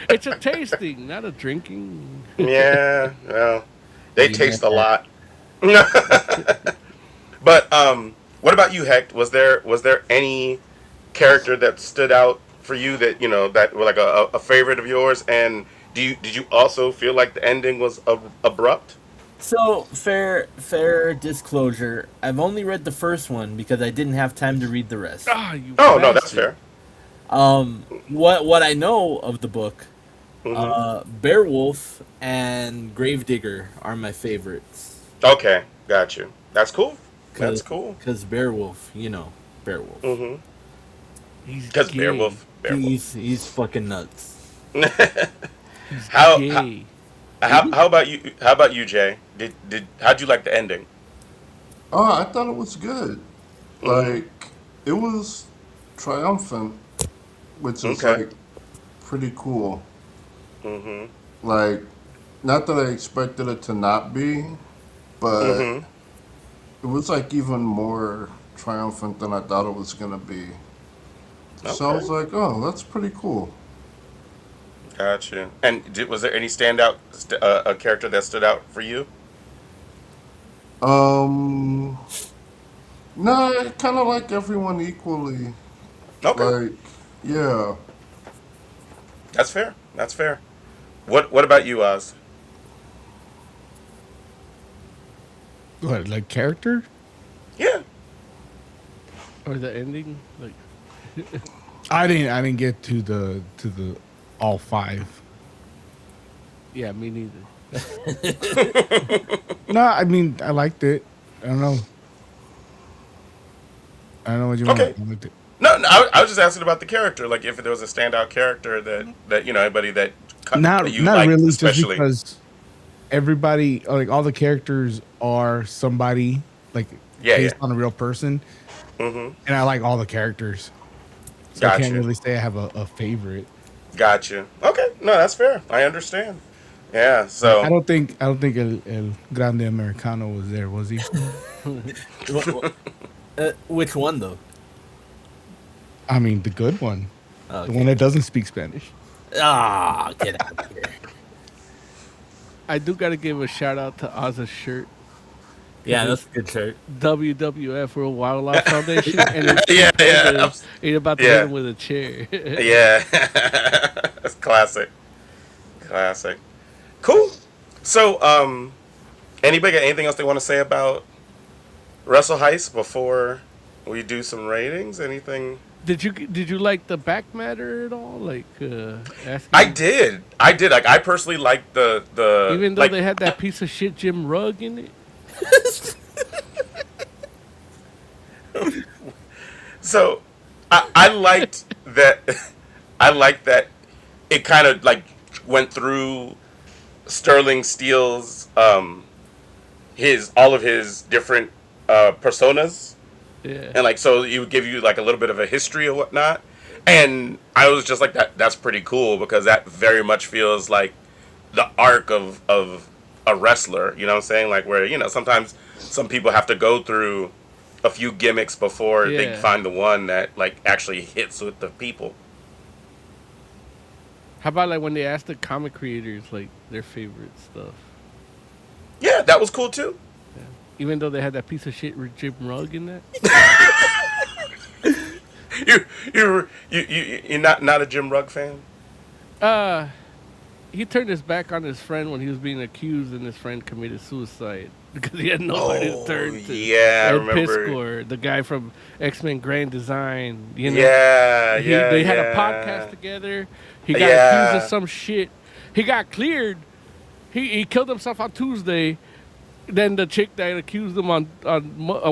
It's a tasting, not a drinking. Yeah, well, they taste a lot. But what about you, Hecht? Was there any character that stood out for you that that were like a favorite of yours? And did you also feel like the ending was abrupt? So fair disclosure, I've only read the first one because I didn't have time to read the rest. Oh no, that's fair. What I know of the book, Beowulf and Gravedigger are my favorites. Okay, got you. That's cool. That's cool. Because Beowulf, Beowulf. Because Beowulf. He's fucking nuts. How Gay. How about you? How about you, Jay? How'd you like the ending? Oh, I thought it was good. Like, it was triumphant, which is Okay. like pretty cool. Like, not that I expected it to not be, but it was like even more triumphant than I thought it was gonna be. So I was like, oh, that's pretty cool. Gotcha. And was there any standout a character that stood out for you? No, I kind of like everyone equally. Okay, Like, yeah. that's fair. That's fair. What about you, Oz? What, like character? Yeah. Or the ending, like I didn't get to the all 5. yeah, me neither. No, I mean I liked it. I don't know. I don't know what you Okay. want. No, I was just asking about the character. Like, if there was a standout character that anybody that you Not liked, really, just especially. because everybody, like all the characters are somebody, like Yeah, based yeah. on a real person, Mm-hmm. and I like all the characters, so I can't Gotcha. really say I have a favorite. Gotcha. Okay. No, that's fair. I understand. Yeah. Like, I So, don't think El Grande Americano was there, was he? Which one though? I mean, the good one, the Okay. one that doesn't speak Spanish. Ah, get out of here. I do got to give a shout out to Oz's shirt. Yeah, that's a good shirt. WWF World Wildlife Foundation, and it's yeah, yeah, ain't about to hit yeah, him with a chair. yeah. That's classic. Classic. Cool. So, anybody got anything else they want to say about Wrestle Heist before we do some ratings? Anything? Did you like the back matter at all? Like asking, I did. I did. Like, I personally like the even though like. they had that piece of shit Jim Rugg in it. So, I liked that. I liked that it kind of like went through Sterling Steele's his all of his different personas, Yeah. and like so it would give you like a little bit of a history or whatnot. And I was just like that's pretty cool because that very much feels like the arc of a wrestler. You know what I'm saying? Like where sometimes some people have to go through a few gimmicks before they Yeah. find the one that like actually hits with the people. How about like when they asked the comic creators like their favorite stuff? Yeah, that was cool too. Even though they had that piece of shit with Jim Rugg in that. You're not a Jim Rugg fan? He turned his back on his friend when he was being accused, and his friend committed suicide because he had nobody to turn to. Yeah, I Ed remember. Piskor, the guy from X-Men Grand Design. Yeah, They had yeah. a podcast together. He got Yeah. accused of some shit. He got cleared. He killed himself on Tuesday. Then the chick that accused him on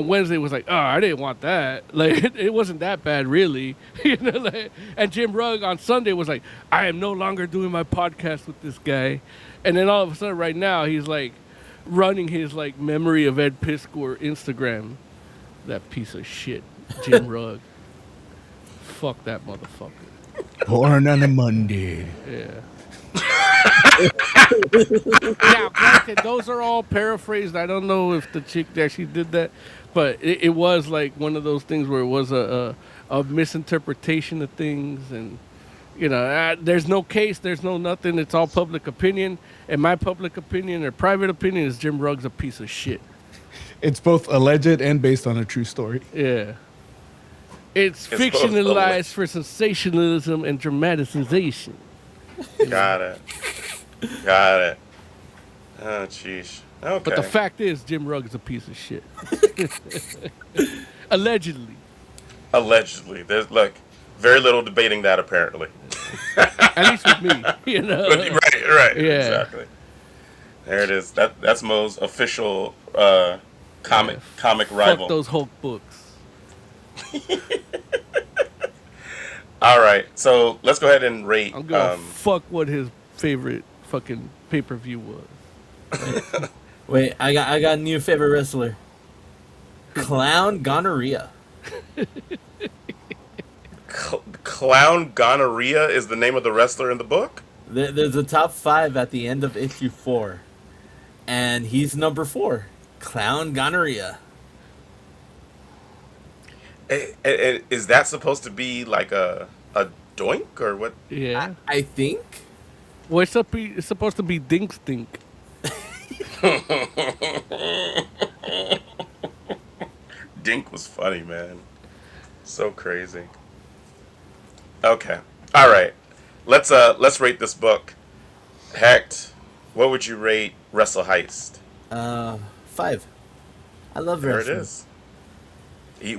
Wednesday was like, "Oh, I didn't want that. Like, it wasn't that bad, really." And Jim Rugg on Sunday was like, "I am no longer doing my podcast with this guy." And then all of a sudden, right now, he's like running his like memory of Ed Piskor Instagram. That piece of shit, Jim Rugg. Fuck that motherfucker. Born on a Monday. Yeah. Now, granted, those are all paraphrased. I don't know if the chick actually did that, but it was like one of those things where it was a misinterpretation of things, and there's no case, there's no nothing. It's all public opinion, and my public opinion or private opinion is Jim Rugg's a piece of shit. It's both alleged and based on a true story. Yeah. It's both fictionalized alleged. for sensationalism and dramatization. Got it. Got it. Oh, jeez. Okay. But the fact is, Jim Rugg is a piece of shit. Allegedly. Allegedly, there's very little debating that apparently. At least with me, Right. Yeah. Exactly. There it is. That's Mo's official comic rival. Fuck those Hulk books. All right, so let's go ahead and rate. I'm gonna fuck what his favorite fucking pay-per-view was. Wait, I got a new favorite wrestler. Clown Gonorrhea. Clown Gonorrhea is the name of the wrestler in the book. There's a top 5 at the end of issue 4, and he's number 4. Clown Gonorrhea. Is that supposed to be like a doink or what? Yeah. I think. Well, it's supposed to be Dink Stink. Dink was funny, man. So crazy. Okay. All right. Let's rate this book. Hecht, what would you rate Wrestle Heist? 5. I love There wrestling. it is.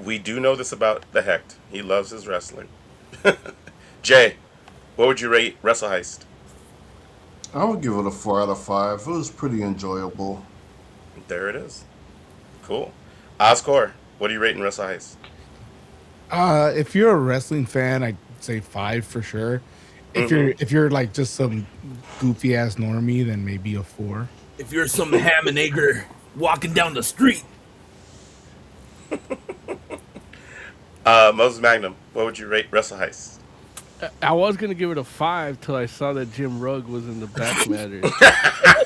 We do know this about the Hecht. He loves his wrestling. Jay, what would you rate Wrestle Heist? I would give it a 4 out of 5. It was pretty enjoyable. There it is. Cool. Oscar, what are you rating Wrestle Heist? If you're a wrestling fan, I'd say 5 for sure. If you're like just some goofy ass normie, then maybe a 4. If you're some ham and egger walking down the street, Moses Magnum, what would you rate Wrestle Heist? I was gonna give it a 5 till I saw that Jim Rugg was in the back matter.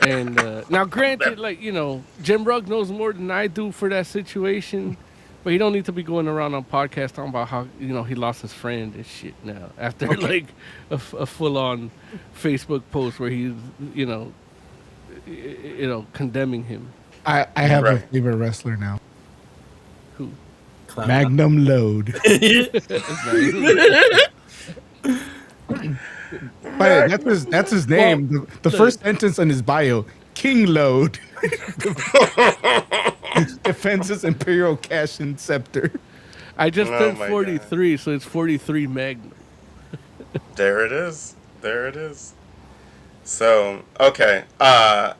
And now, granted, like Jim Rugg knows more than I do for that situation, but he don't need to be going around on podcasts talking about how he lost his friend and shit. Now, after like a full-on Facebook post where he's condemning him. I have a Right. favorite wrestler now. Who? Clown. Magnum Load. But that's his name. The first sentence in his bio: King Load. Defends his Imperial Cash and Scepter. I just Oh turned my 43, so it's 43 Magnum. There it is. There it is. So, okay. I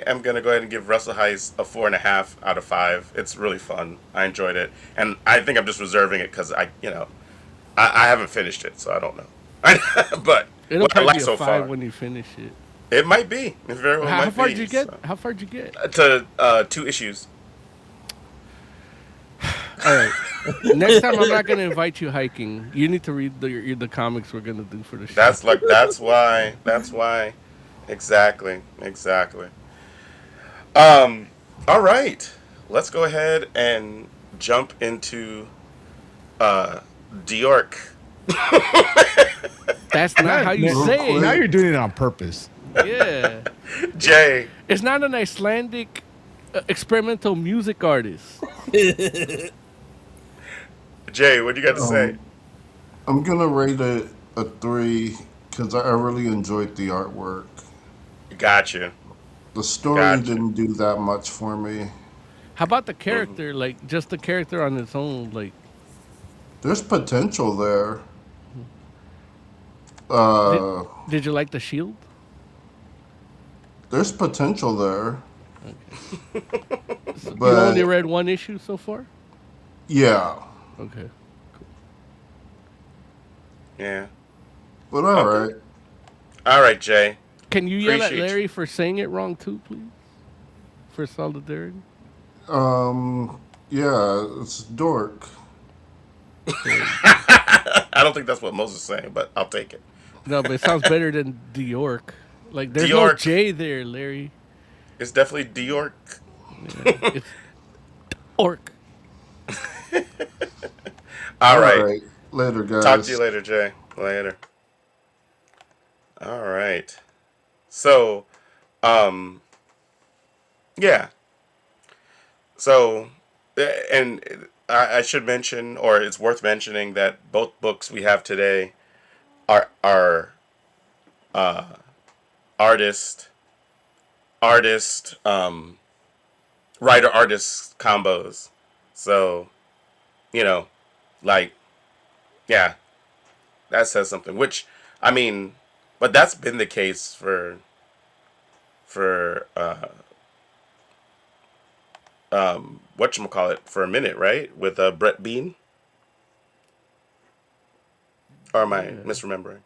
am going to go ahead and give Wrestle Heist a 4.5 out of 5. It's really fun. I enjoyed it. And I think I'm just reserving it because I haven't finished it, so I don't know. But It'll what I probably like be a so 5 far, when you finish it. it might be. It very well How might far be. did you get? So. How far did you get? To 2 issues. All right. Next time, I'm not going to invite you hiking. You need to read the comics we're going to do for the show. That's why. That's why. Exactly. All right. Let's go ahead and jump into Diorc. That's not how you say Now it. you're doing it on purpose. Yeah. Jay. It's not an Icelandic experimental music artist. Jay, what do you got to say? I'm gonna rate it a 3 because I really enjoyed the artwork. Gotcha. The story Gotcha. didn't do that much for me. How about the character? Like, just the character on its own. Like, There's potential there. did you like the shield? There's potential there. You But only read one issue so far? yeah, Okay. Yeah. but all right. All right, Jay. Can you yell at Appreciate Larry for saying it wrong too, please? For solidarity? Yeah, it's dork. I don't think that's what Moses is saying, but I'll take it. No, but it sounds better than Diorc. Like, there's no Diorc. J there, Larry. It's definitely Diorc. Yeah, it's Orc. All right. Later, guys. Talk to you later, Jay. Later. All right. So, yeah. So, and I should mention, or it's worth mentioning, that both books we have today are artist, writer artist combos. So, like, yeah, that says something. Which, I mean, but that's been the case for whatchamacallit, for a minute, right? With Brett Bean? Or am I misremembering?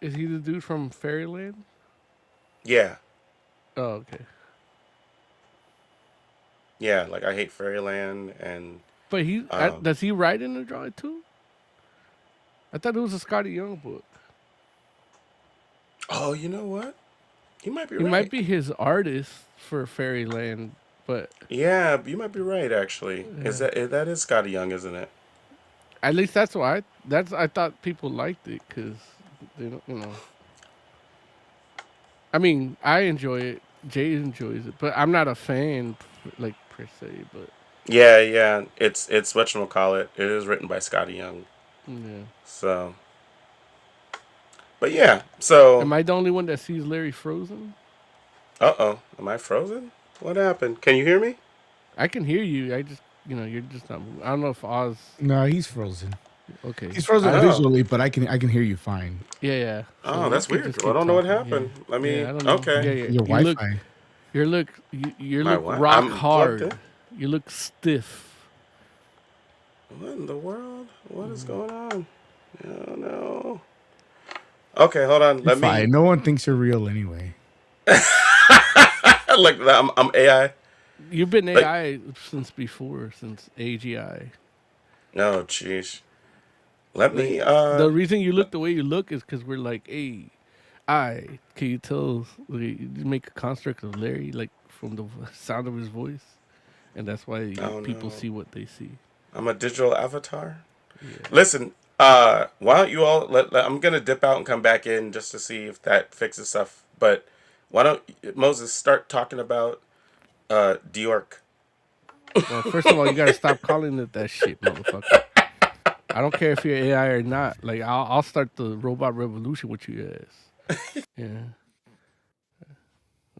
Is he the dude from Fairyland? Yeah. Oh, okay. Yeah, like I Hate Fairyland and But does he write in the drawing too? I thought it was a Scotty Young book. oh, you know what? You might be He right. might be his artist for Fairyland, but Yeah, you might be right actually. Is that is Scotty Young, isn't it? at least that's why I thought people liked it because they don't. I mean, I enjoy it. Jay enjoys it, but I'm not a fan like per se. But Yeah. It's whatchamacallit. It is written by Scotty Young. yeah, So but yeah, so am I the only one that sees Larry frozen? Am I frozen? What happened? Can you hear me? I can hear you. I just you're just not moving. I don't know if Oz. No, he's frozen. Okay. He's frozen Oh. visually, but I can hear you fine. Yeah. Oh, So that's we could weird. just Well, I keep don't know what talking. happened. Yeah. I mean, Yeah, I don't know. okay. Yeah. Your Wi-Fi. You look My what? rock I'm plugged hard. in. You look stiff. What in the world? What is going on? Oh no. Okay, hold on. You're Let me fine. No one thinks you're real anyway. like I'm AI. You've been Like AI since AGI. no, jeez. Let Like me the reason you look the way you look is because we're like, hey, can you tell? Like, you make a construct of Larry like from the sound of his voice, and that's why oh people no. see what they see. I'm a digital avatar. Yeah. Listen, why don't you all I'm gonna dip out and come back in just to see if that fixes stuff. But why don't Moses start talking about Diorc? Well, first of all, you gotta stop calling it that shit, motherfucker. I don't care if you're AI or not. Like, I'll start the robot revolution with you ass. Yeah,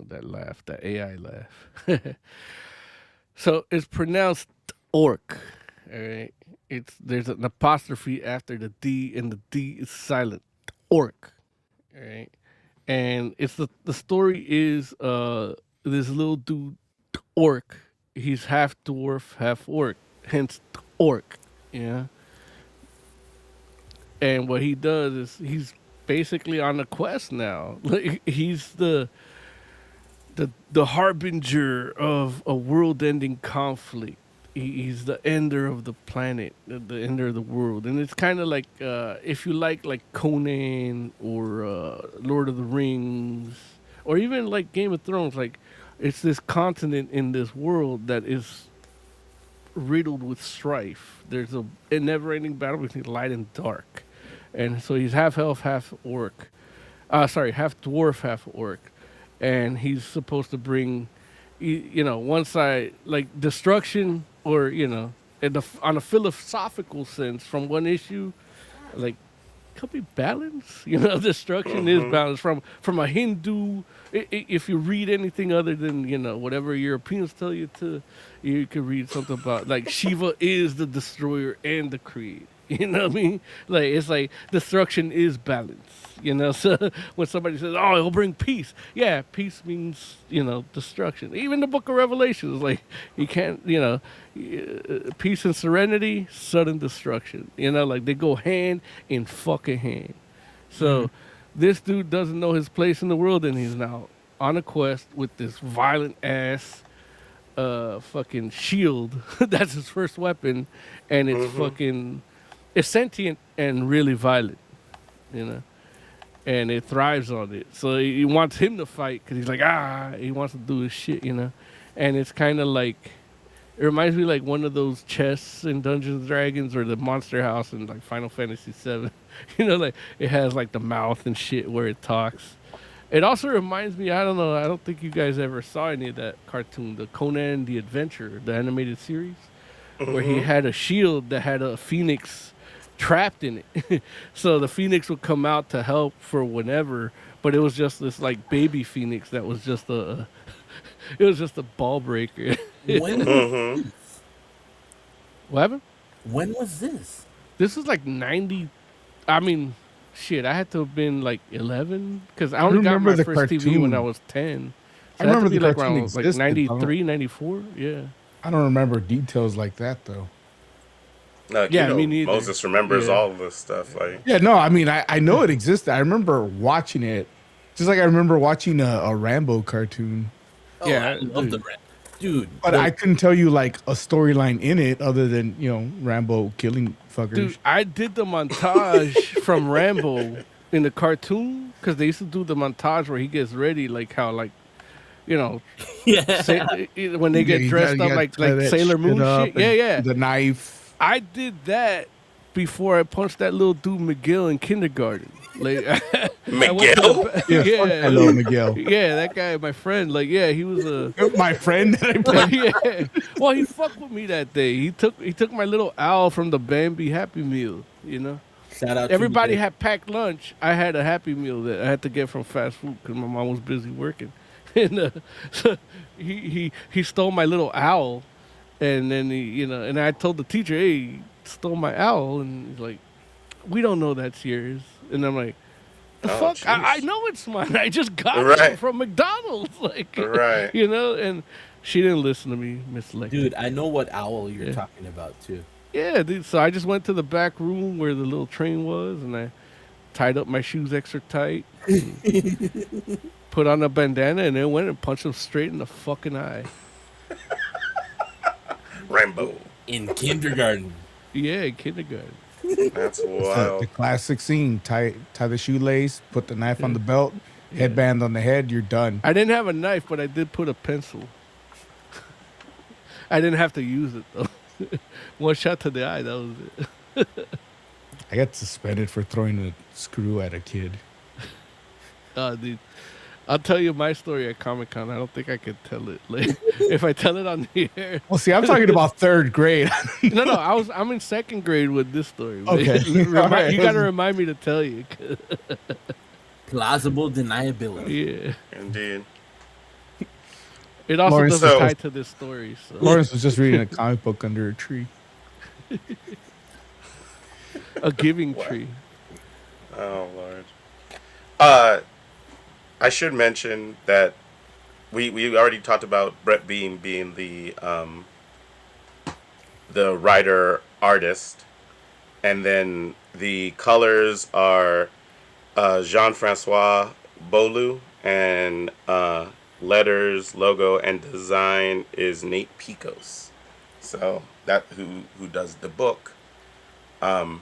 that laugh, that AI laugh. So it's pronounced orc. All right. There's an apostrophe after the D, and the D is silent. Orc. All right. And it's the story is this little dude orc. He's half dwarf, half orc. Hence orc. Yeah. And what he does is he's basically on a quest now. Like he's the harbinger of a world-ending conflict. He's the ender of the planet, the ender of the world, and it's kind of like if you like Conan or Lord of the Rings, or even like Game of Thrones. Like it's this continent in this world that is riddled with strife. There's a never-ending battle between light and dark, and so he's half elf, half orc. Sorry, half dwarf, half orc, and he's supposed to bring, one side like destruction, or on a philosophical sense, from one issue, like could be balance. Destruction is balance from a Hindu. If you read anything other than whatever Europeans tell you to, you could read something about like Shiva is the destroyer and the creator. You know what I mean? Like it's like destruction is balance. So when somebody says, "Oh, it'll bring peace," yeah, peace means destruction. Even the Book of Revelation is like you can't, peace and serenity, sudden destruction. Like they go hand in fucking hand. So this dude doesn't know his place in the world, and he's now on a quest with this violent ass fucking shield. That's his first weapon, and it's fucking it's sentient and really violent, and it thrives on it. So he wants him to fight because he's like, he wants to do his shit, and it's kind of like, it reminds me like one of those chests in Dungeons and Dragons or the Monster House in like Final Fantasy VII. Like it has like the mouth and shit where it talks. It also reminds me, I don't know, I don't think you guys ever saw any of that cartoon, the Conan the Adventurer, the animated series, where he had a shield that had a phoenix trapped in it. So the phoenix would come out to help for whenever, but it was just this like baby phoenix that was just it was just a ball breaker. When was this? What happened? When was this? This was like 90. I mean, shit, I had to have been like 11 because I only got remember my the first TV cartoon. when I was 10. I So it had remember to be the like cartoon around like existed, 93, 94. Yeah. I don't remember details like that though. Like, Yeah, me neither. Moses remembers Yeah. all of this stuff. Like, Yeah, no, I mean I know it existed. I remember watching it, just like I remember watching a Rambo cartoon. Oh, Yeah, I love dude. the Ram. Dude, But I couldn't tell you like a storyline in it other than Rambo killing fuckers. Dude, I did the montage from Rambo in the cartoon because they used to do the montage where he gets ready, like how like yeah. when they get You dressed gotta up like tie that Sailor Moon up shit. Yeah, and yeah. The knife. I did that before I punched that little dude McGill in kindergarten. Like I went to Miguel? the- Yeah, fuck that little Miguel. yeah, that guy, my friend. Like, yeah, he was a. My friend that I played. Yeah. Well, he fucked with me that day. He took my little owl from the Bambi Happy Meal. Shout out Everybody to had packed lunch. I had a Happy Meal that I had to get from fast food because my mom was busy working. And so he stole my little owl, and then and I told the teacher, "Hey, he stole my owl," and he's like, "We don't know that's yours." And I'm like, "The Oh, fuck? I jeez. know it's mine. I just got Right. it from McDonald's." Like, Right. And she didn't listen to me, Miss Lecter. Dude, I know what owl you're Yeah. talking about too. Yeah, dude. So I just went to the back room where the little train was, and I tied up my shoes extra tight, put on a bandana, and then went and punched him straight in the fucking eye. Rainbow. In kindergarten. Yeah, in kindergarten. That's The wild. classic scene: tie the shoelace, put the knife on the belt, headband on the head. You're done. I didn't have a knife, but I did put a pencil. I didn't have to use it though. One shot to the eye, that was it. I got suspended for throwing a screw at a kid. Dude, I'll tell you my story at Comic-Con. I don't think I can tell it. Like, if I tell it on the air. Well, see, I'm talking about third grade. No, I'm in second grade with this story. Okay. All right. You got to remind me to tell you. Plausible deniability. Yeah. Indeed. It also Lawrence, doesn't so- tie to this story. So. Lawrence was just reading a comic book under a tree. A giving tree. Oh Lord. I should mention that we already talked about Brett Beam being the writer artist, and then the colors are Jean-Francois Bolu, and letters, logo, and design is Nate Picos. So that who does the book. How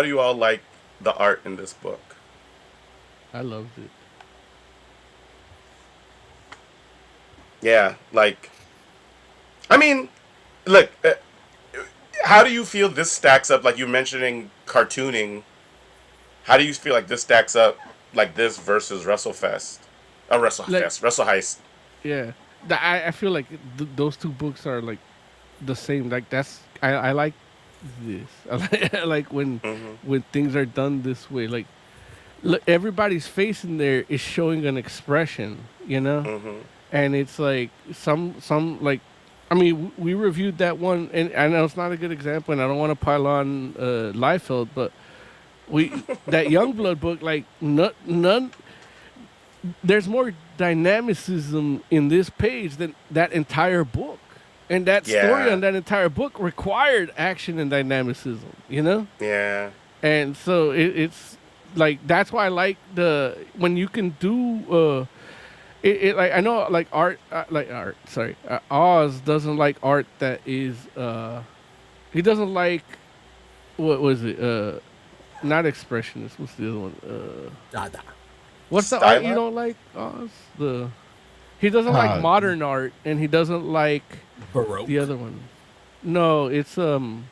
do you all like the art in this book? I loved it. Yeah, like, I mean, look, how do you feel this stacks up? Like you're mentioning cartooning. How do you feel like this stacks up, like this versus Wrestle Heist? Yeah. I feel like those two books are like the same. Like I like this. I like when things are done this way. Like look, everybody's face in there is showing an expression, you know? And it's like some like, I mean, we reviewed that one, and I know it's not a good example, and I don't want to pile on Liefeld, but that Youngblood book, like none. There's more dynamicism in this page than that entire book, and that story on that entire book required action and dynamicism, you know? Yeah. And so it's like that's why I like when you can do like I know like Oz doesn't like art that is he doesn't like, what was it, not expressionist, what's the other one, Dada. what's the art you don't like, Oz? He doesn't like modern art, and he doesn't like Baroque. the other one. No, it's When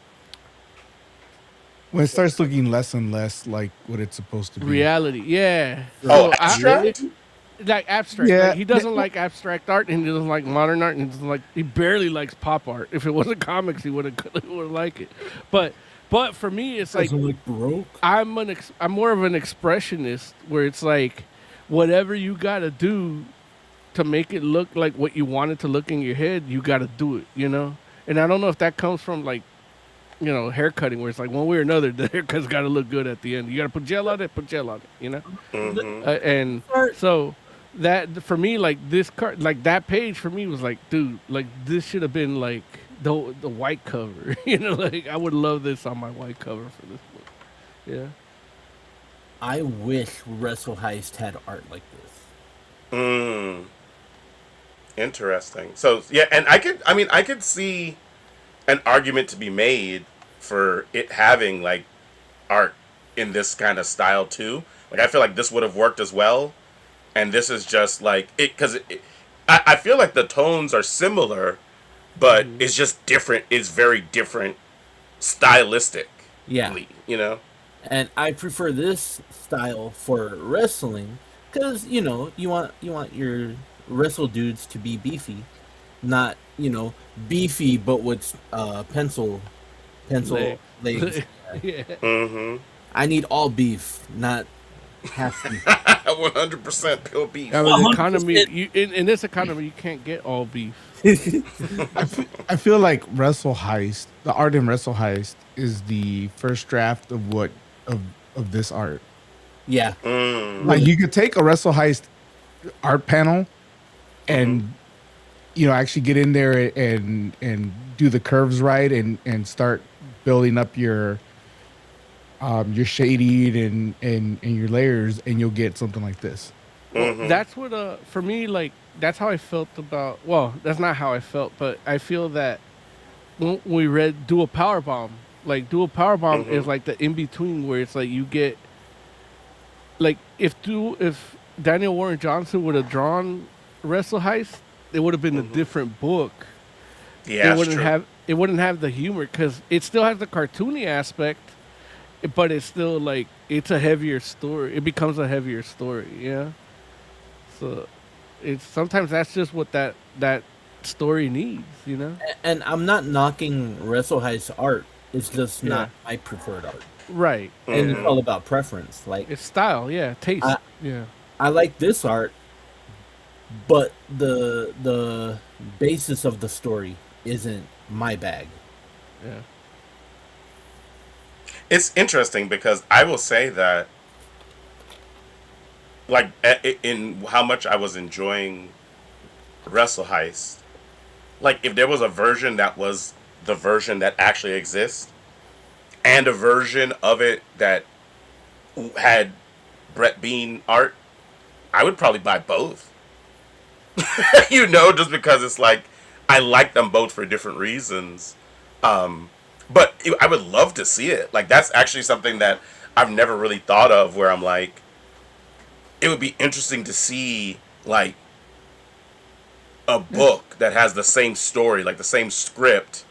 it starts looking less and less like what it's supposed to be. reality. Yeah. Oh, So abstract? like abstract. Yeah. Like, he doesn't like abstract art, and he doesn't like modern art, and he barely likes pop art. If it wasn't comics, he would have liked it. But for me, it's like Doesn't look Baroque. I'm more of an expressionist, where it's like whatever you gotta do to make it look like what you want it to look in your head, you gotta do it, you know? And I don't know if that comes from like, you know, hair cutting, where it's like one way or another, the haircut's gotta look good at the end. You gotta put gel on it, you know? And so that, for me, like this card, like that page for me was like, dude, like this should have been like the white cover, you know? Like I would love this on my white cover for this book. Yeah. I wish Wrestle Heist had art like this. Interesting. So yeah, and I could see an argument to be made for it having like art in this kind of style too. Like I feel like this would have worked as well, and this is just like it because I feel like the tones are similar, but it's just different. It's very different stylistic. Yeah. You know. And I prefer this style for wrestling because you know you want your wrestle dudes to be beefy, not beefy but with pencil legs. Yeah. I need all beef, not half beef. 100% pure beef. I mean, 100%. economy, in this economy, you can't get all beef. I feel like Wrestle Heist, the art in Wrestle Heist, is the first draft of of this art. Yeah. Like you could take a Wrestle Heist art panel and actually get in there and do the curves right and start building up your shading and your layers, and you'll get something like this. Well, that's what for me, like that's how I felt about. Well, that's not how I felt, but I feel that when we read Dual Power Bomb, like Dual Power Bomb is like the in between where it's like you get like if Daniel Warren Johnson would have drawn Wrestle Heist, it would have been a different book. Yeah, It wouldn't true. have the humor because it still has the cartoony aspect, but it's still like it's a heavier story. It becomes a heavier story, yeah. So it's sometimes that's just what that story needs, you know. And I'm not knocking Wrestle Heist art. It's just Yeah. not my preferred art. Right. And it's all about preference. Like It's style, yeah, taste, yeah. I like this art, but the basis of the story isn't my bag. Yeah. It's interesting because I will say that, like, in how much I was enjoying Wrestle Heist, like, if there was a version that was the version that actually exists, and a version of it that had Brett Bean art, I would probably buy both. Just because it's like, I like them both for different reasons. But I would love to see it. Like, that's actually something that I've never really thought of, where I'm like, it would be interesting to see, like, a book that has the same story, like the same script,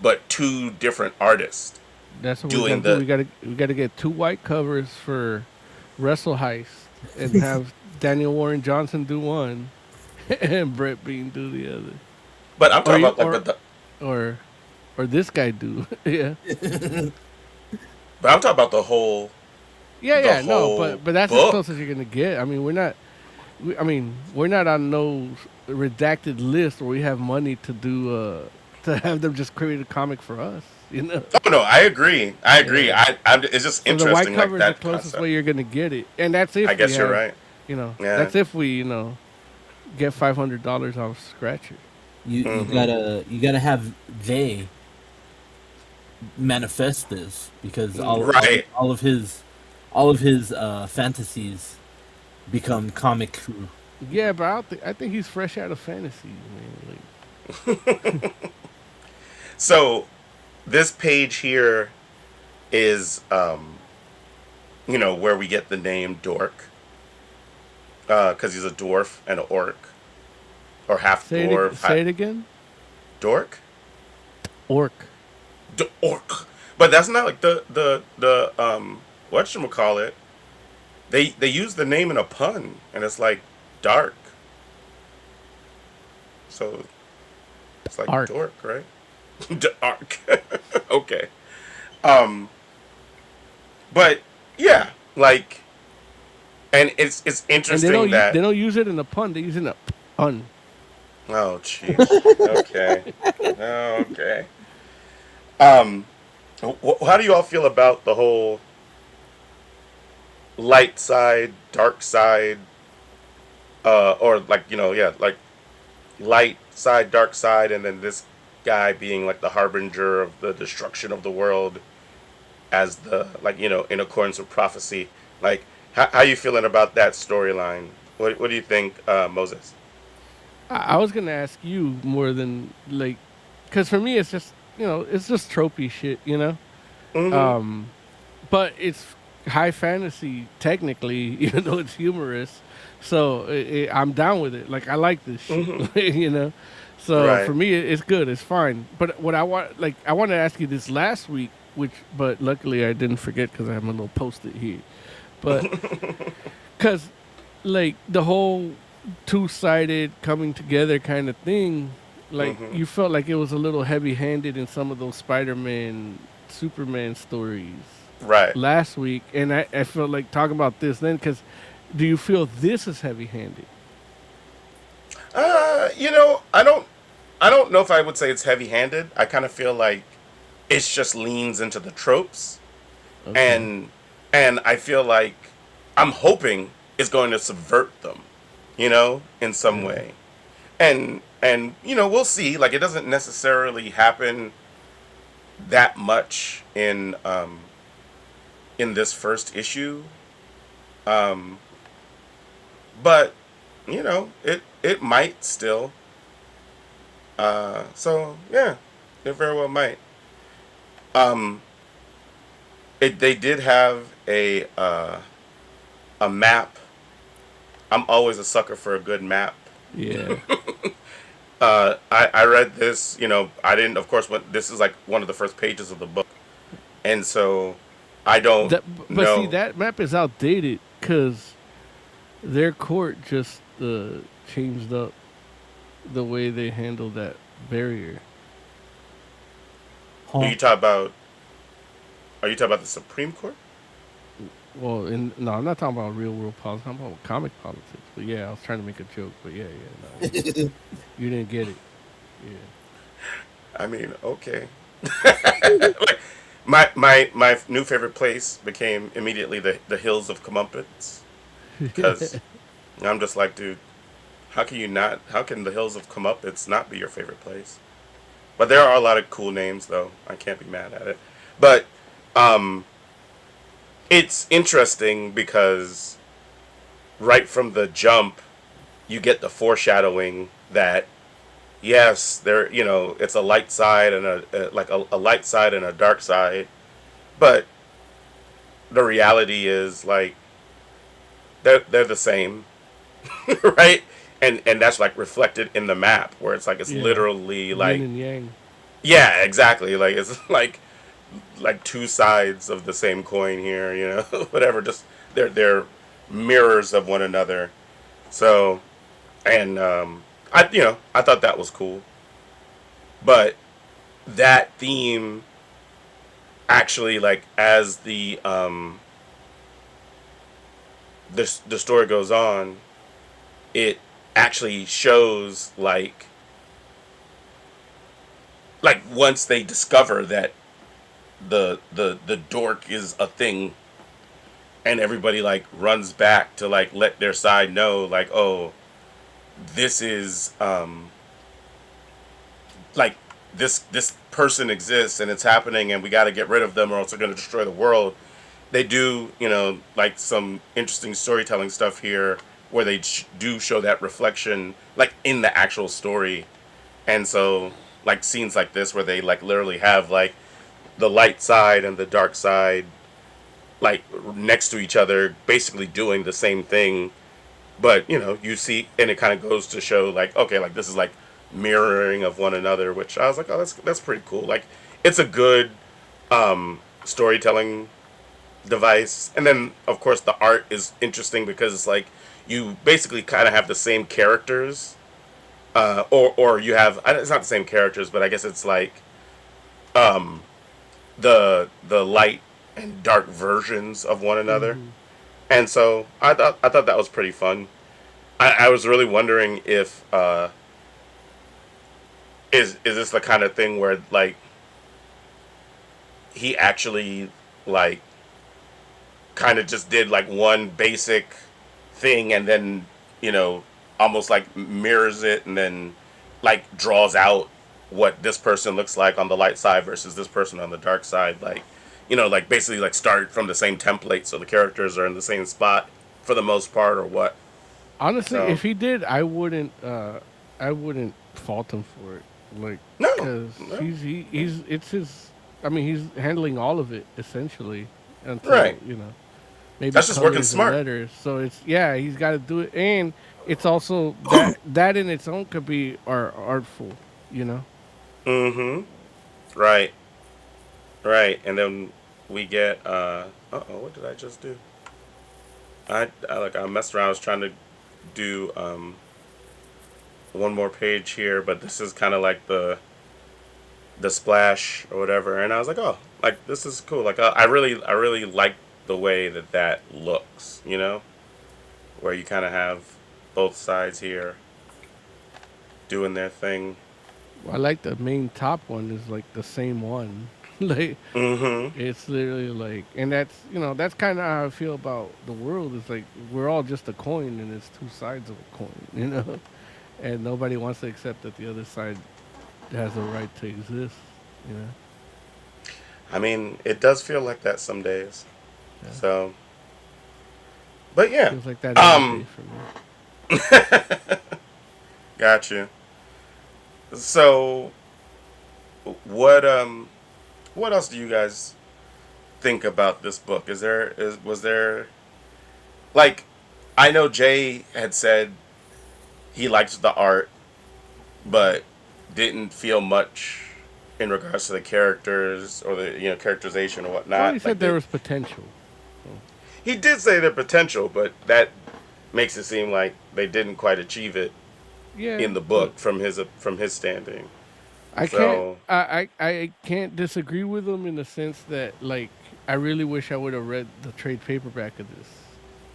but two different artists. That's what Doing we gotta do. We gotta get 2 white covers for Wrestle Heist and have Daniel Warren Johnson do one and Brett Bean do the other. But I'm talking you- about, like, or this guy do. Yeah. but I'm talking about the whole. Yeah, The no, whole but that's as book. close as you're gonna get. I mean, we're not on no redacted list where we have money to do to have them just create a comic for us. You know, Oh no, I agree. It's just so the white interesting, cover like is that the closest concept. way you're gonna get it, and that's if I guess we you're have, right. Yeah. Yeah. That's if we get $500 off Scratcher. You gotta have they manifest this because Right. all of his fantasies become comic true. Yeah, but I think he's fresh out of fantasy. Man. Like, So this page here is where we get the name Dork. Because he's a dwarf and an orc. Or half say dwarf. it again. Dork? Orc. Orc. But that's not like the whatchamacallit. They use the name in a pun, and it's like dark. So it's like Arc. dork, right? Arc. Okay. But yeah, like, and it's And interesting they don't use it in a pun. They use it in a pun. Oh, jeez. Okay. Okay. How do you all feel about the whole light side, dark side, or like like light side, dark side, and then this guy being like the harbinger of the destruction of the world, as the in accordance with prophecy. Like, how you feeling about that storyline? What do you think, Moses? I was gonna ask you more than like, because for me it's just it's just tropey shit, but it's high fantasy technically, even though it's humorous. So I'm down with it. Like I like this shit, So Right. for me, it's good. It's fine. But what I wanted to ask you this last week, but luckily I didn't forget because I have my little post-it here. But because like the whole two-sided coming together kind of thing, like you felt like it was a little heavy-handed in some of those Spider-Man, Superman stories Right. last week, and I felt like talking about this then because do you feel this is heavy-handed? I don't know if I would say it's heavy-handed. I kind of feel like it's just leans into the tropes, and I feel like I'm hoping it's going to subvert them, in some way. And we'll see. Like, it doesn't necessarily happen that much in this first issue, um, but it might still. So yeah, it very well might. Um, they did have a map. I'm always a sucker for a good map. Yeah. I read this. I didn't. Of course, when this is like one of the first pages of the book, and so I don't But see, know. that map is outdated because their court just changed up the way they handle that barrier. Are Huh. you talking about? Are you talking about the Supreme Court? Well, no, I'm not talking about real world politics. I'm talking about comic politics. But yeah, I was trying to make a joke. But yeah, no, you didn't get it. Yeah. I mean, okay. Like, my new favorite place became immediately the hills of Comeuppance, because I'm just like, dude, how can you not? How can the hills of Comeuppance not be your favorite place? But there are a lot of cool names, though. I can't be mad at it. But um, it's interesting because right from the jump, you get the foreshadowing that yes, there, it's a light side and a light side and a dark side, but the reality is like they're the same, right? And that's like reflected in the map where it's like it's Yeah. literally Yin like and yang. yeah, exactly. Like it's like two sides of the same coin here, whatever. Just they're mirrors of one another. So and I thought that was cool, but that theme actually like as the story goes on, it actually shows like once they discover that the dork is a thing, and everybody like runs back to like let their side know like, oh, this is like this person exists and it's happening and we got to get rid of them or else they're going to destroy the world. They do like some interesting storytelling stuff here where they do show that reflection like in the actual story. And so like scenes like this where they like literally have like the light side and the dark side like next to each other basically doing the same thing, but you see, and it kind of goes to show like, okay, like this is like mirroring of one another, which I was like, oh, that's pretty cool. Like it's a good storytelling device. And then of course the art is interesting because it's like you basically kind of have the same characters, or you have, it's not the same characters, but I guess it's like um the light and dark versions of one another. Hmm. And so I thought that was pretty fun. I was really wondering if is this the kind of thing where like he actually like kind of just did like one basic thing and then almost like mirrors it and then like draws out what this person looks like on the light side versus this person on the dark side, like like basically like start from the same template so the characters are in the same spot for the most part, or what. Honestly, So if he did, I wouldn't fault him for it. Like, no, cause no. he's it's his. I mean, he's handling all of it essentially until Right, maybe that's just working colors and smart. letters. So it's yeah, he's got to do it, and it's also that in its own could be artful. You know. Mm-hmm. Right. Right. And then we get oh, what did I just do? I messed around. I was trying to do one more page here, but this is kind of like the splash or whatever, and I was like, oh, like this is cool. Like I really like the way that looks. Where you kind of have both sides here doing their thing. I like the main top one is like the same one. Like Mm-hmm. it's literally like, and that's that's kind of how I feel about the world. It's like we're all just a coin, and it's two sides of a coin. and nobody wants to accept that the other side has a right to exist. You know, I mean, it does feel like that some days. yeah, So, but yeah. feels like that every day Um, for me. got you. So, what what else do you guys think about this book? Was there like I know Jay had said he liked the art, but didn't feel much in regards to the characters or the characterization or Well, he whatnot. said there was potential. So, He did say their potential, but that makes it seem like they didn't quite achieve it yeah, in the but book from his standing. I can't. So, I can't disagree with him in the sense that like I really wish I would have read the trade paperback of this.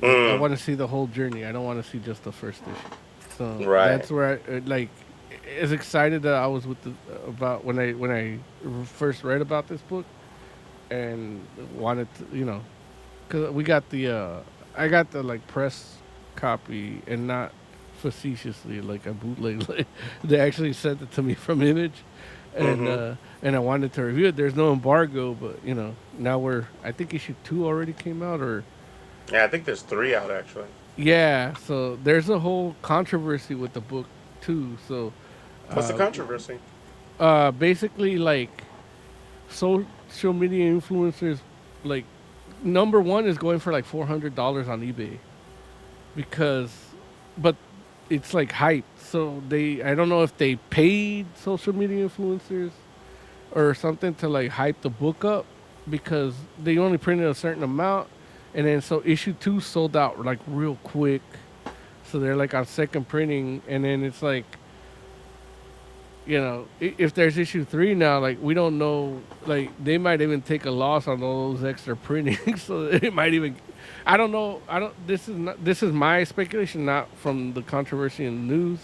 Like I mm, want to see the whole journey. I don't want to see just the first issue. So right. that's where I like as excited that I was with the about when I first read about this book and wanted to because we got the I got the like press copy and not facetiously like a bootleg. Like, they actually sent it to me from Image, Mm-hmm. and I wanted to review it. There's no embargo, but now I think issue 2 already came out or Yeah, I think there's three out actually. yeah. So there's a whole controversy with the book too. So What's the uh, controversy? basically like social media influencers like number one is going for like $400 on eBay because but it's like hype. So I don't know if they paid social media influencers or something to like hype the book up because they only printed a certain amount and then so issue 2 sold out like real quick. So they're like on second printing and then it's like if there's issue 3 now, like we don't know, like they might even take a loss on all those extra printings, so it might even, I don't know, I don't. This is my speculation, not from the controversy in the news,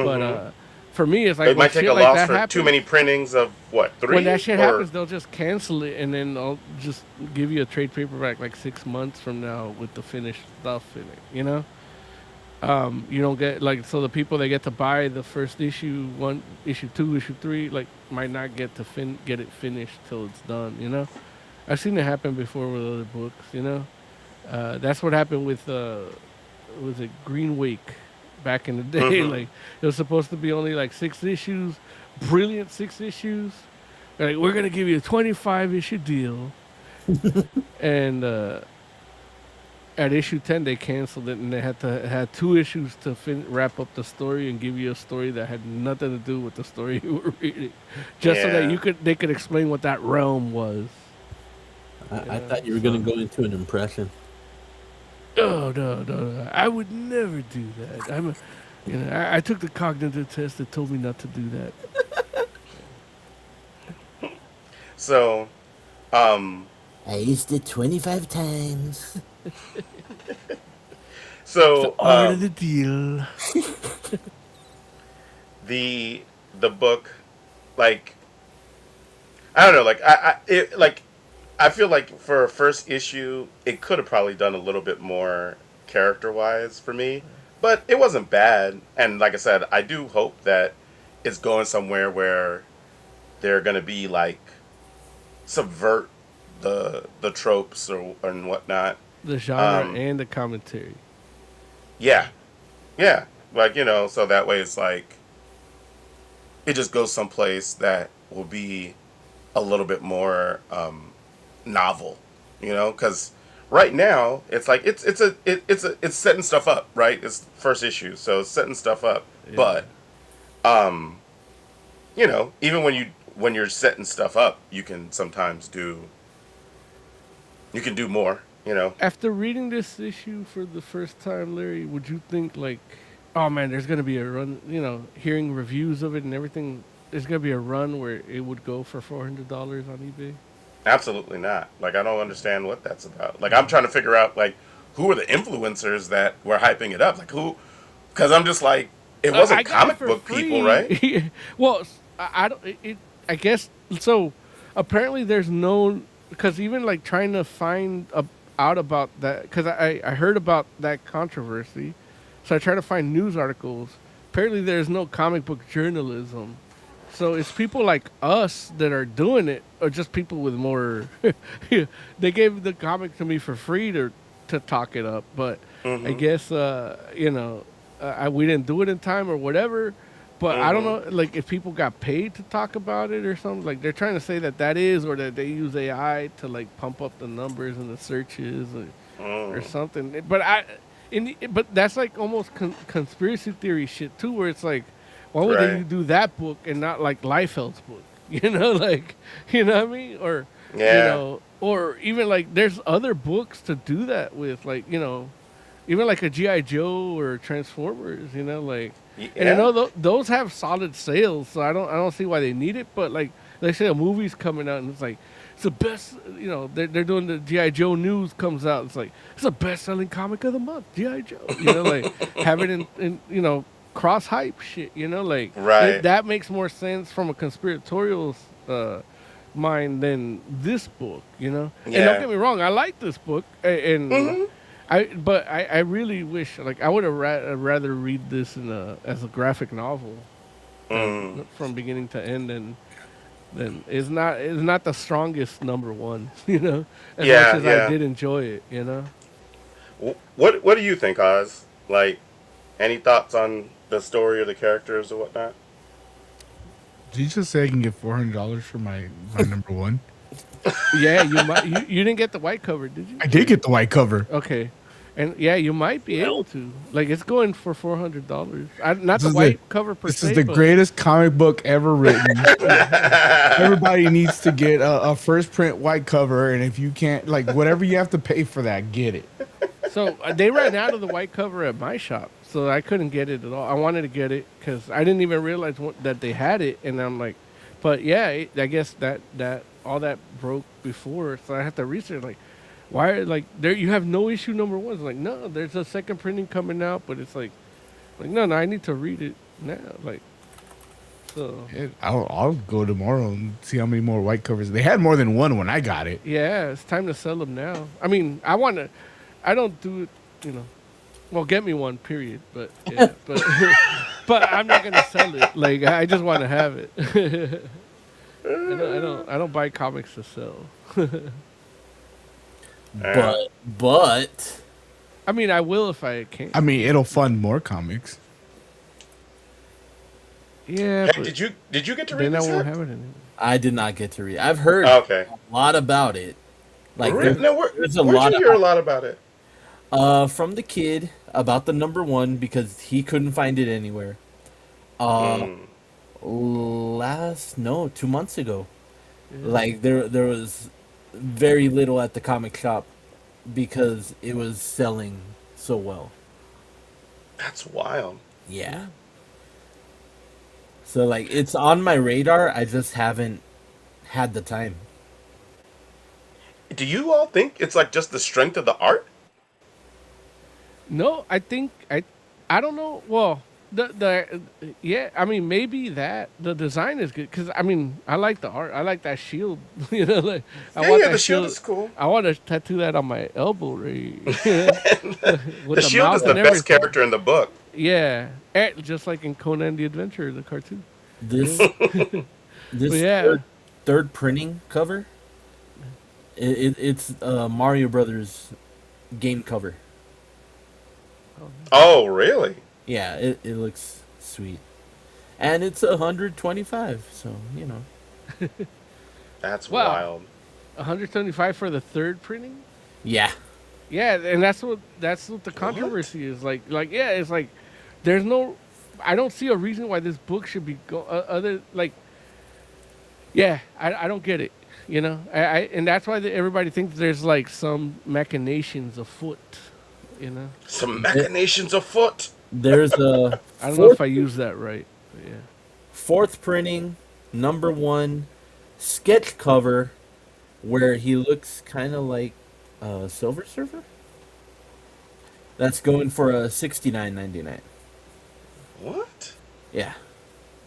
but Mm-hmm. for me, it's like It when might take shit a like loss that for too happens. many printings of what When that three shit or happens, they'll just cancel it and then I'll just give you a trade paperback like 6 months from now with the finished stuff in it. You don't get like so the people that get to buy the first issue, one issue 2, issue 3, like might not get to get it finished till it's done. I've seen it happen before with other books. That's what happened with was it Green Wake back in the day? mm-hmm. Like it was supposed to be only like 6 issues, brilliant 6 issues. Like we're gonna give you a 25-issue deal, and at issue 10 they canceled it and they had 2 issues to wrap up the story and give you a story that had nothing to do with the story you were reading, just so that Yeah. they could explain what that realm was. I thought you were gonna go into an impression. Oh no, I would never do that. I took the cognitive test that told me not to do that. So, um, I used it 25 times. It's the so art of the deal. the the book, like I don't know, like I feel like for a first issue, it could have probably done a little bit more character wise for me, but it wasn't bad. And like I said, I do hope that it's going somewhere where they're gonna be like subvert the tropes or and whatnot. The genre Um, and the commentary. yeah, yeah, like so that way it's like it just goes someplace that will be a little bit more novel, because right now it's like it's setting stuff up, right? It's first issue, so it's setting stuff up, Yeah. but um, even when you're setting stuff up, you can sometimes do more, After reading this issue for the first time, Larry, would you think like, oh man, there's gonna be a run? Hearing reviews of it and everything, there's gonna be a run where it would go for $400 on eBay. Absolutely not. Like I don't understand what that's about. Like I'm trying to figure out like who are the influencers that were hyping it up, like who, because I'm just like it I wasn't got it comic for book people, right? free. Well, I don't. I guess so. Apparently, there's no because even like trying to find out about that because I heard about that controversy, so I tried to find news articles. apparently there's no comic book journalism. So it's people like us that are doing it, or just people with more. They gave the comic to me for free to talk it up, but I guess we didn't do it in time or whatever. But I don't know, like if people got paid to talk about it or something. Like they're trying to say that is, or that they use AI to like pump up the numbers and the searches or something. But that's like almost conspiracy theory shit too, where it's like, why would they do that book and not like Liefeld's book? Like, you know what I mean? Or, or even like there's other books to do that with, like, even like a G.I. Joe or Transformers, like, and I know those have solid sales, so I don't see why they need it. But like, they say a movie's coming out and it's like, it's the best, they're doing the G.I. Joe news comes out. It's like, it's the best-selling comic of the month, G.I. Joe. Like, have it in cross hype shit, like that makes more sense from a conspiratorial mind than this book, And don't get me wrong, I like this book, and I really wish, like, I would have rather read this as a graphic novel from beginning to end, and then it's not the strongest number one, as much as I did enjoy it, What do you think, Oz? Like, any thoughts on the story or the characters or whatnot? Did you just say I can get $400 for my number one? Yeah, you might. You didn't get the white cover, did you? I did get the white cover. Okay, and yeah, you might be able to. Like, it's going for $400. Not the white cover per se. This is the greatest comic book ever written. Everybody needs to get a first print white cover, and if you can't, like, whatever you have to pay for that, get it. So they ran out of the white cover at my shop, so I couldn't get it at all. I wanted to get it because I didn't even realize that they had it, and I'm like, but yeah, I guess that all that broke before, so I had to research, like, why, like, there you have no issue number one. It's like, no, there's a second printing coming out, but it's like no, I need to read it now, like. So I'll go tomorrow and see how many more white covers. They had more than one when I got it. Yeah, it's time to sell them now. I mean, I don't do it, well, get me one, period. But yeah, but I'm not gonna sell it. Like, I just want to have it. I don't buy comics to sell. But I mean, I will if I can. I mean, it'll fund more comics. Yeah. Hey, did you get to read this? Then I won't have it anymore. I did not get to read. I've heard a lot about it. Like, where'd you hear a lot about it? From the kid about the number one, because he couldn't find it anywhere. 2 months ago. Yeah. Like, there was very little at the comic shop because it was selling so well. That's wild. Yeah. So, like, it's on my radar. I just haven't had the time. Do you all think it's like just the strength of the art? No, I think I don't know. Well, yeah, I mean, maybe that the design is good, because I mean, I like the art. I like that shield. Like, the shield is cool. I want to tattoo that on my elbow, right? The shield is the best character in the book. Yeah, just like in Conan the Adventurer, the cartoon. This third printing cover. It's Mario Brothers game cover. Oh, really? Yeah, it looks sweet, and it's 125. So That's wild. 125 for the third printing. Yeah, and that's what the controversy is. Like yeah, it's like there's no. I don't see a reason why this book should be other like. Yeah, I don't get it. And that's why everybody thinks there's like some machinations afoot. Some machinations afoot. There's a. I don't know if I use that right. But yeah. Fourth printing, number one, sketch cover, where he looks kind of like a Silver Surfer. That's going for a $69.99. What? Yeah,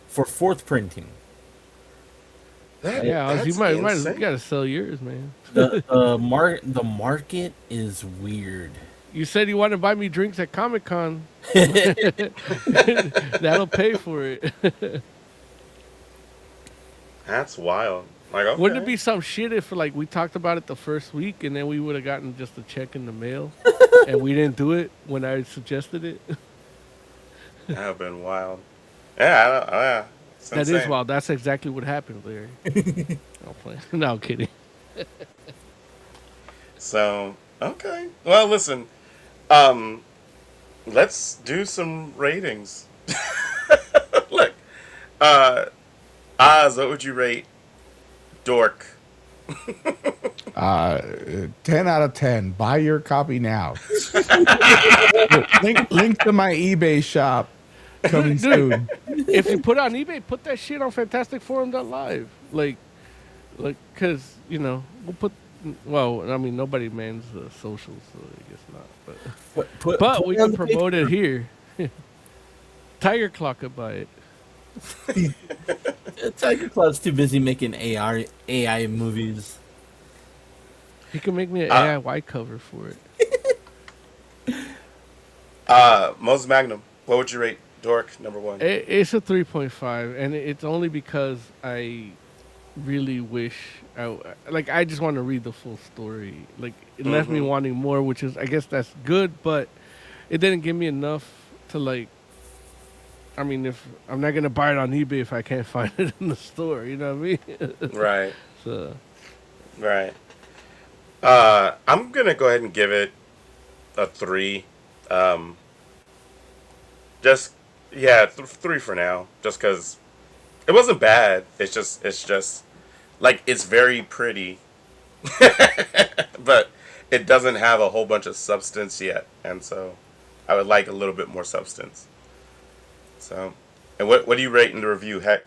for fourth printing. You gotta sell yours, man. The market is weird. You said you want to buy me drinks at Comic Con. That'll pay for it. That's wild. Like, Wouldn't it okay. be some shit if like we talked about it the first week and then we would have gotten just a check in the mail and we didn't do it when I suggested it? That have been wild. Yeah, I don't, yeah. It's That is insane. wild. That's exactly what happened, Larry. I'm playing. No, I'm kidding. So, okay. Well, listen. Um, let's do some ratings. Look, uh, Oz, what would you rate Dork? 10 out of 10. Buy your copy now. link to my eBay shop coming Dude, soon. if you put it on eBay, put that shit on fantasticforum.live. Cause we'll put. Well, I mean, nobody mans the socials, so I guess not. But we it on can the promote it here. Tiger Claw could buy it. Tiger Claw's too busy making AI movies. He can make me an AIY cover for it. Moses Magnum, what would you rate Dork number one? It's a 3.5, and it's only because I really wish I just want to read the full story. Like it left me wanting more, which is I guess that's good, but it didn't give me enough to like. I mean, if I'm not gonna buy it on eBay if I can't find it in the store, you know what I mean? Right, So right. I'm gonna go ahead and give it a 3. Just yeah, 3 for now. Just because it wasn't bad. It's just like it's very pretty, but it doesn't have a whole bunch of substance yet, and so I would like a little bit more substance. So, and what do you rate in the review, Heck?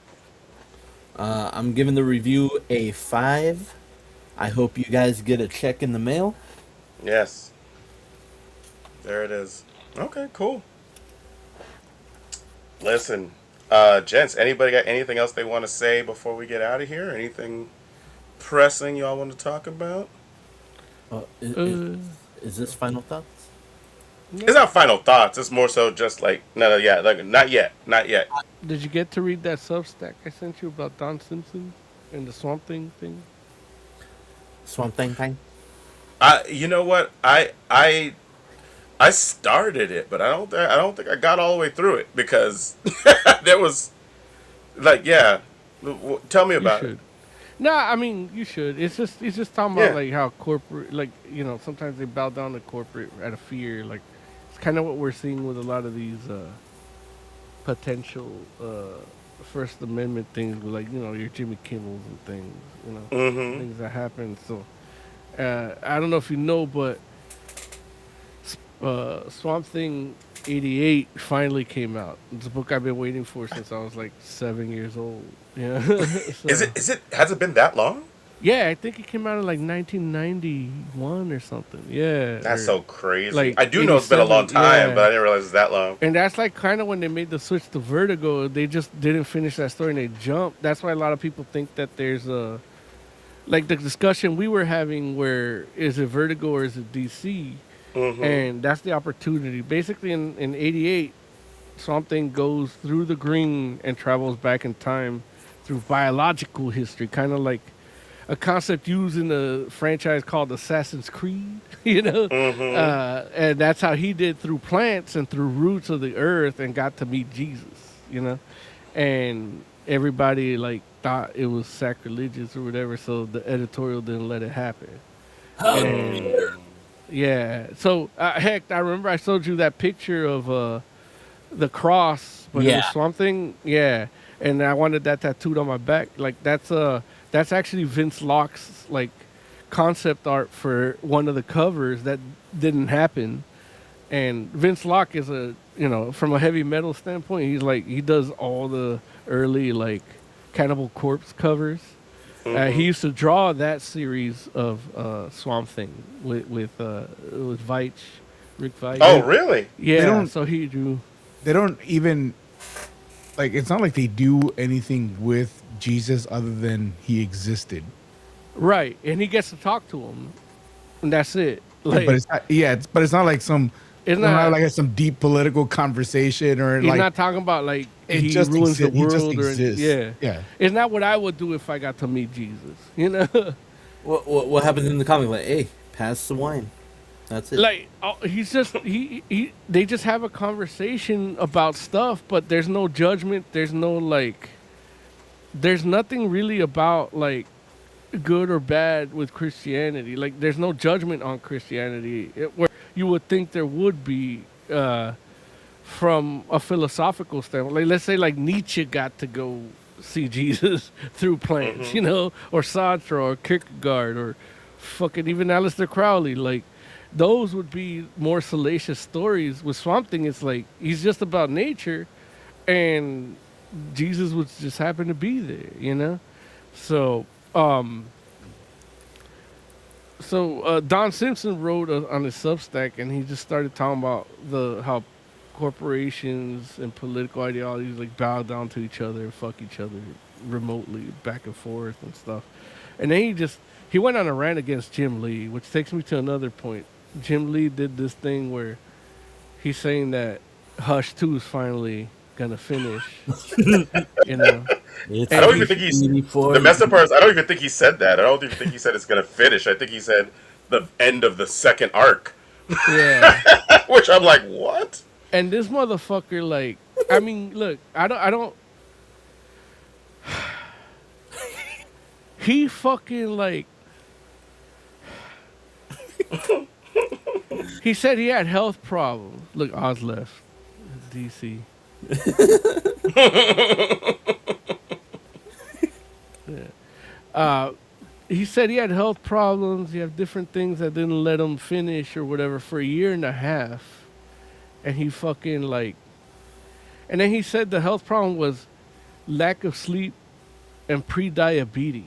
I'm giving the review a 5. I hope you guys get a check in the mail. Yes, there it is. Okay, cool. Listen, gents, anybody got anything else they want to say before we get out of here? Anything pressing y'all want to talk about? Is this final thoughts? It's not final thoughts. It's more so just like no, yeah, like not yet. did you get to read that Substack I sent you about Don Simpson and the Swamp Thing thing? Swamp Thing? You know what? I started it, but I don't think I got all the way through it because there was like yeah. Tell me You about it. should. No, I mean you should. It's just talking Yeah. about like how corporate, like sometimes they bow down to corporate out of fear. Like it's kind of what we're seeing with a lot of these potential First Amendment things, with like your Jimmy Kimmels and things, Mm-hmm. things that happen. So I don't know if you know, but Swamp Thing '88 finally came out. It's a book I've been waiting for since I was like 7 years old. Yeah. So, Is it has it been that long? yeah, I think it came out in like 1991 or something. Yeah. That's or, so crazy. like I do know it's been a long 87, time, yeah. but I didn't realize it's that long. And that's like kind of when they made the switch to Vertigo. They just didn't finish that story and they jumped. That's why a lot of people think that there's a. Like the discussion we were having where is it Vertigo or is it DC? Mm-hmm. And that's the opportunity. Basically, in '88, something goes through the green and travels back in time through biological history, kind of like a concept used in the franchise called Assassin's Creed, Mm-hmm. and that's how he did through plants and through roots of the earth and got to meet Jesus, and everybody like thought it was sacrilegious or whatever, so the editorial didn't let it happen. And, yeah, so heck, I remember I showed you that picture of the cross, but it was Yeah. Swamp Thing, yeah, and I wanted that tattooed on my back. Like that's actually Vince Locke's like concept art for one of the covers that didn't happen. And Vince Locke is from a heavy metal standpoint, he does all the early like Cannibal Corpse covers. He used to draw that series of Swamp Thing with Veitch, Rick Veitch. Oh, really? Yeah, don't- so he drew. They don't even like. It's not like they do anything with Jesus other than he existed. Right, and he gets to talk to him, and that's it. Like, but it's not, but it's not like it's not not. like some deep political conversation or He's like not talking about like it he just ruins the he just world or exists. yeah. Yeah. It's not what I would do if I got to meet Jesus. You know, What happens in the comic? Like, hey, pass the wine. That's it. like he's just he. They just have a conversation about stuff, but there's no judgment. There's no like. There's nothing really about like good or bad with Christianity. Like, there's no judgment on Christianity. Where you would think there would be from a philosophical standpoint. Like, let's say like Nietzsche got to go see Jesus through plants, you know, or Sartre or Kierkegaard or fucking even Aleister Crowley. Like, those would be more salacious stories. With Swamp Thing, it's like he's just about nature, and Jesus would just happen to be there, you know. So, Don Simpson wrote on his Substack, and he just started talking about how corporations and political ideologies like bow down to each other and fuck each other remotely, back and forth and stuff. And then he went on a rant against Jim Lee, which takes me to another point. Jim Lee did this thing where he's saying that Hush 2 is finally gonna finish. You know, I don't even think the messed up part is I don't even think he said that. I don't even think he said it's gonna finish. I think he said the end of the second arc. Yeah. Which I'm like, what? And this motherfucker, like, I mean, look, I don't. He fucking like. He said he had health problems. Look, Oz left. DC. Yeah. He said he had health problems. He had different things that didn't let him finish or whatever for a year and a half. And he fucking like. And then he said the health problem was lack of sleep and pre-diabetes.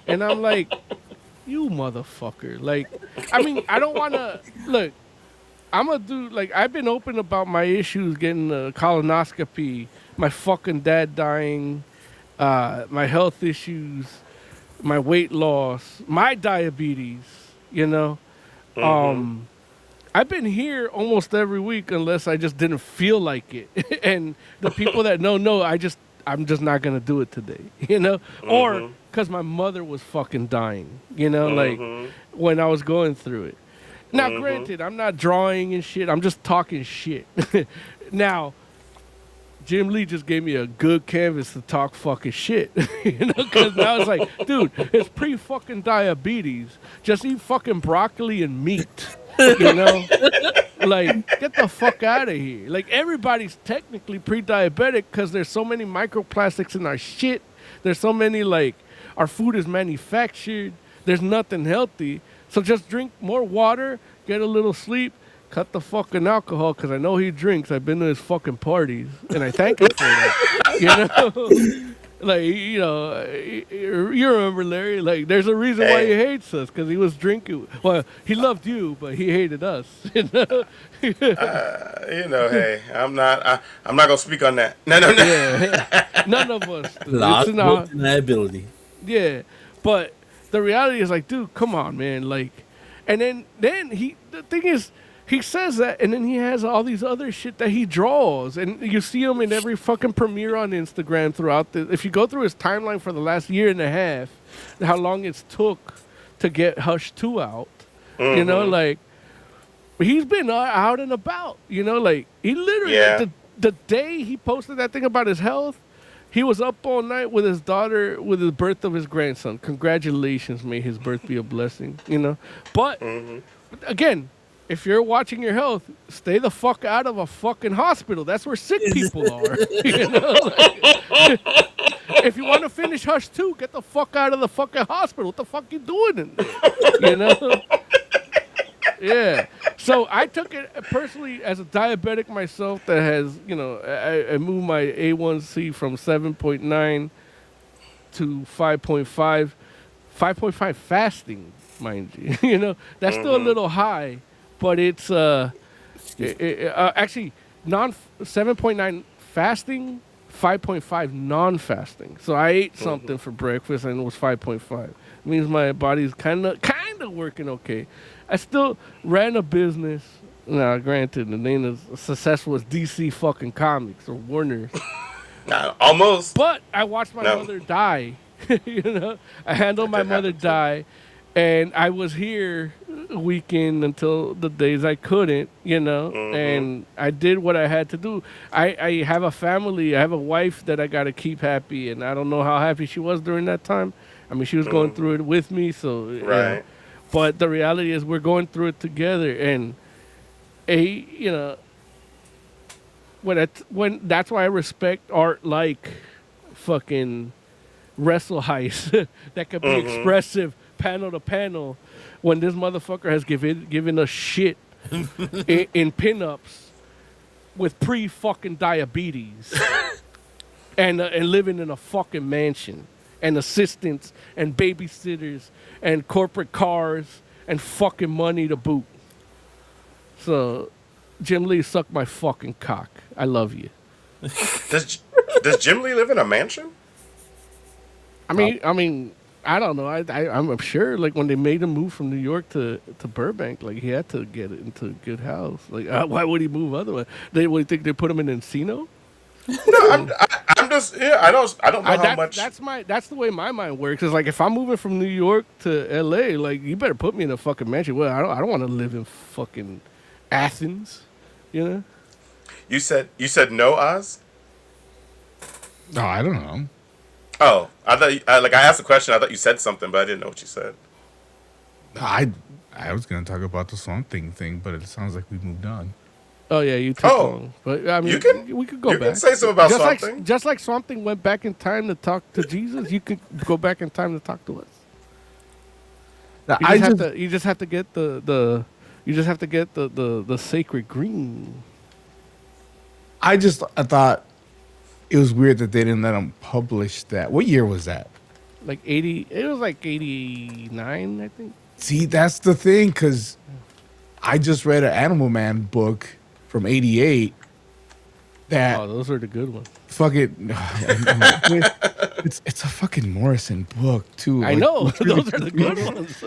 And I'm like, you motherfucker. Like, I mean, I don't want to. Look, I'm a dude, like, I've been open about my issues getting a colonoscopy, my fucking dad dying, my health issues, my weight loss, my diabetes, you know. I've been here almost every week unless I just didn't feel like it. And the people that know, I'm just not going to do it today, you know? Or because my mother was fucking dying, you know, like when I was going through it. Now, granted, I'm not drawing and shit. I'm just talking shit. Now, Jim Lee just gave me a good canvas to talk fucking shit. You know, because now it's like, dude, it's pre-fucking diabetes. Just eat fucking broccoli and meat. You know? Like, get the fuck out of here. Like, everybody's technically pre-diabetic because there's so many microplastics in our shit. There's so many, like, our food is manufactured. There's nothing healthy. So just drink more water, get a little sleep, cut the fucking alcohol, because I know he drinks. I've been to his fucking parties, and I thank him for that. You know? Like, you know, you remember, Larry, like, there's a reason why he hates us, because he was drinking. Well, he loved you, but he hated us. You know? You know, hey, I'm not gonna speak on that. No. Yeah, none of us. Liability. Yeah, but the reality is, like, dude, come on, man. Like, and then the thing is, he says that, and then he has all these other shit that he draws, and you see him in every fucking premiere on Instagram throughout if you go through his timeline for the last year and a half, how long it's took to get Hush 2 out, you know, like, he's been out and about, you know, like, he literally, the day he posted that thing about his health, he was up all night with his daughter, with the birth of his grandson. Congratulations, may his birth be a blessing, you know. But, again, if you're watching your health, stay the fuck out of a fucking hospital. That's where sick people are, you know. Like, if you want to finish Hush 2, get the fuck out of the fucking hospital. What the fuck you doing in there, you know? Yeah. So I took it personally as a diabetic myself that has, you know, I moved my A1C from 7.9 to 5.5. 5.5 fasting, mind you. You know, that's still a little high, but it's actually 7.9 fasting, 5.5 non-fasting. So I ate something for breakfast and it was 5.5. It means my body's kind of of working okay. I still ran a business. Now, granted, the name is successful as DC fucking Comics or Warner. Nah, almost. But I watched my No. mother die. I handled my did mother happen too. die, and I was here a weekend until the days I couldn't. And I did what I had to do. I have a family. I have a wife that I got to keep happy, and I don't know how happy she was during that time. I mean, she was going through it with me, so Right. But the reality is, we're going through it together, and when that's why I respect art like fucking Wrestle Heist that could be expressive panel to panel. When this motherfucker has given us shit in pinups with pre fucking diabetes and living in a fucking mansion and assistants and babysitters and corporate cars and fucking money to boot. So, Jim Lee, suck my fucking cock. I love you. Does Jim Lee live in a mansion? I mean, I don't know. I'm sure, like, when they made him move from New York to Burbank, like, he had to get into a good house. Like, why would he move otherwise? What, think they put him in Encino? No, I'm just I don't know how much. That's the way my mind works. It's like, if I'm moving from New York to L.A., like, you better put me in a fucking mansion. Well, I don't want to live in fucking Athens, you know? You said no, Oz. No, I don't know. Oh, I thought I asked a question. I thought you said something, but I didn't know what you said. I was gonna talk about the Swamp thing, but it sounds like we moved on. Oh yeah, you took long. But I mean, we could go you back. can say something about just something. Just like something went back in time to talk to Jesus, you could go back in time to talk to us. Now, You just have to get the sacred green. I thought it was weird that they didn't let them publish that. What year was that? Like 80. It was like 89, I think. See, that's the thing, because I just read an Animal Man book from '88 that Oh, those are the good ones. fucking it's a fucking Morrison book too. I Like, know those are the good ones.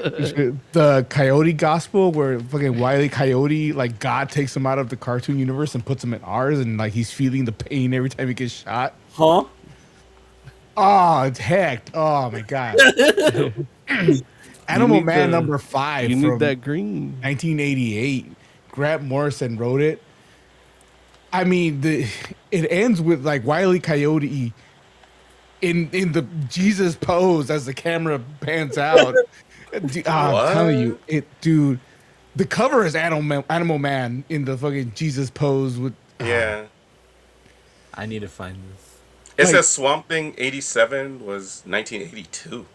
the Coyote Gospel, where fucking Wile E. Coyote, like, God takes him out of the cartoon universe and puts him in ours, and like he's feeling the pain every time he gets shot. Huh? Oh, it's hecked. Oh my god. Animal Man number 5. You from need that green. 1988. Grant Morrison wrote it. I mean, it ends with like Wile E. Coyote in the Jesus pose as the camera pans out. I'm telling you, dude. The cover is Animal Man in the fucking Jesus pose with. Yeah. I need to find this. It says Swamp Thing 87 was 1982.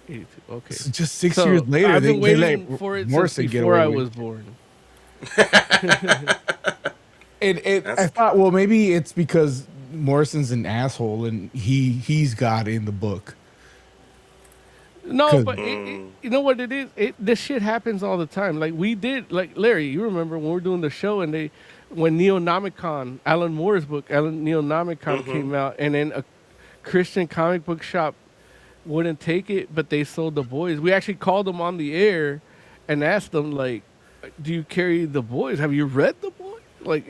82. Okay. Just 6 years later, I've been they waiting let for it Morrison since get before away I with was it. born. I thought, well, maybe it's because Morrison's an asshole and he's God in the book. No, but you know what it is? This shit happens all the time. Like, we did, like, Larry, you remember when we were doing the show and when Neonomicon, Alan Moore's book, Neonomicon came out, and then a Christian comic book shop wouldn't take it, but they sold the boys. We actually called them on the air and asked them, like, do you carry the boys? Have you read the boys? Like,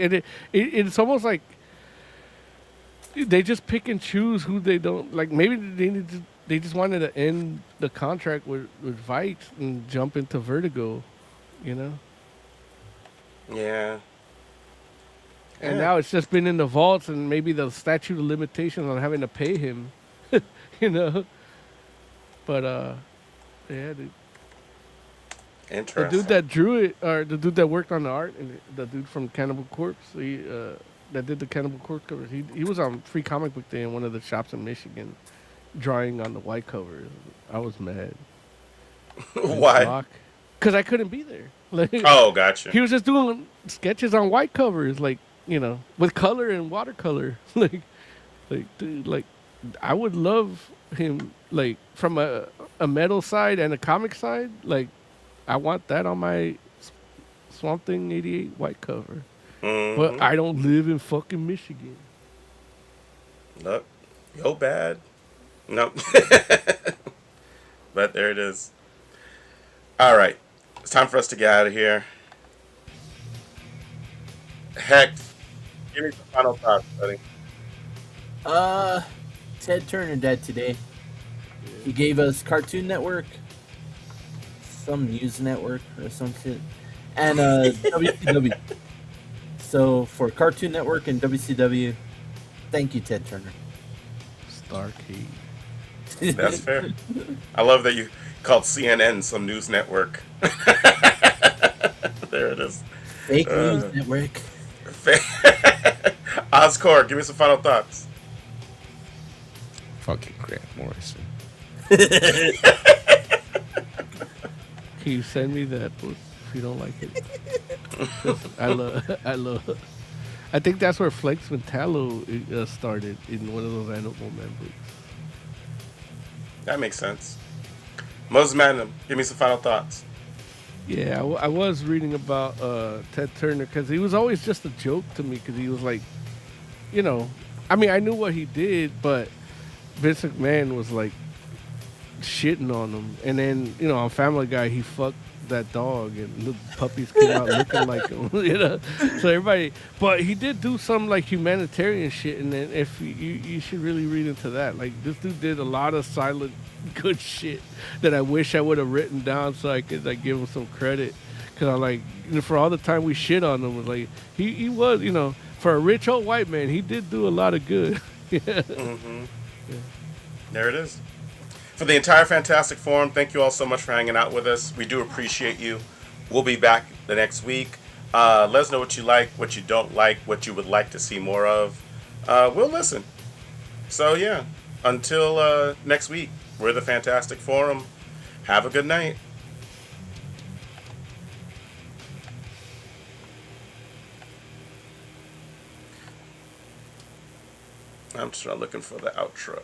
it's almost like they just pick and choose who they don't like. Maybe they just wanted to end the contract with Vite and jump into Vertigo, you know. Yeah. And now it's just been in the vaults, and maybe the statute of limitations on having to pay him, you know. But yeah, dude. The Interesting. dude that drew it, or the dude that worked on the art, and the dude from Cannibal Corpse, that did the Cannibal Corpse covers, he was on Free Comic Book Day in one of the shops in Michigan, drawing on the white covers. I was mad. Why? Because I couldn't be there. Like, Oh, gotcha. he was just doing sketches on white covers, like, you know, with color and watercolor. like, dude, like, I would love him, like, from a metal side and a comic side, like, I want that on my Swamp Thing 88 white cover. But I don't live in fucking Michigan. Look, yo bad. Nope. But there it is. All right, it's time for us to get out of here. Heck, give me some final thoughts, buddy. Uh, Ted Turner died today. He gave us Cartoon Network, some news network or some shit, and WCW. So for Cartoon Network and WCW, thank you, Ted Turner. Starcade. That's fair. I love that you called CNN some news network. There it is. Fake news network. Oscar, give me some final thoughts. Fucking Grant Morrison. Can you send me that book if you don't like it? 'Cause I love. I think that's where Flex Mentallo started in one of those animal memories. That makes sense. Moses Magnum, give me some final thoughts. Yeah, I was reading about Ted Turner because he was always just a joke to me because he was like, you know, I mean, I knew what he did, but Vince McMahon was like shitting on him. And then, you know, on Family Guy, he fucked that dog and the puppies came out looking like him, you know. So everybody, but he did do some like humanitarian shit. And then if you should really read into that. Like this dude did a lot of silent good shit that I wish I would have written down so I could like give him some credit. Cause I like, you know, for all the time we shit on him, was like he was, you know, for a rich old white man, he did do a lot of good. Yeah. Mm-hmm. Yeah. There it is. For the entire Fantastic Forum, thank you all so much for hanging out with us. We do appreciate you. We'll be back the next week. Let us know what you like, what you don't like, what you would like to see more of. We'll listen. So, yeah, until next week, we're the Fantastic Forum. Have a good night. I'm just not looking for the outro.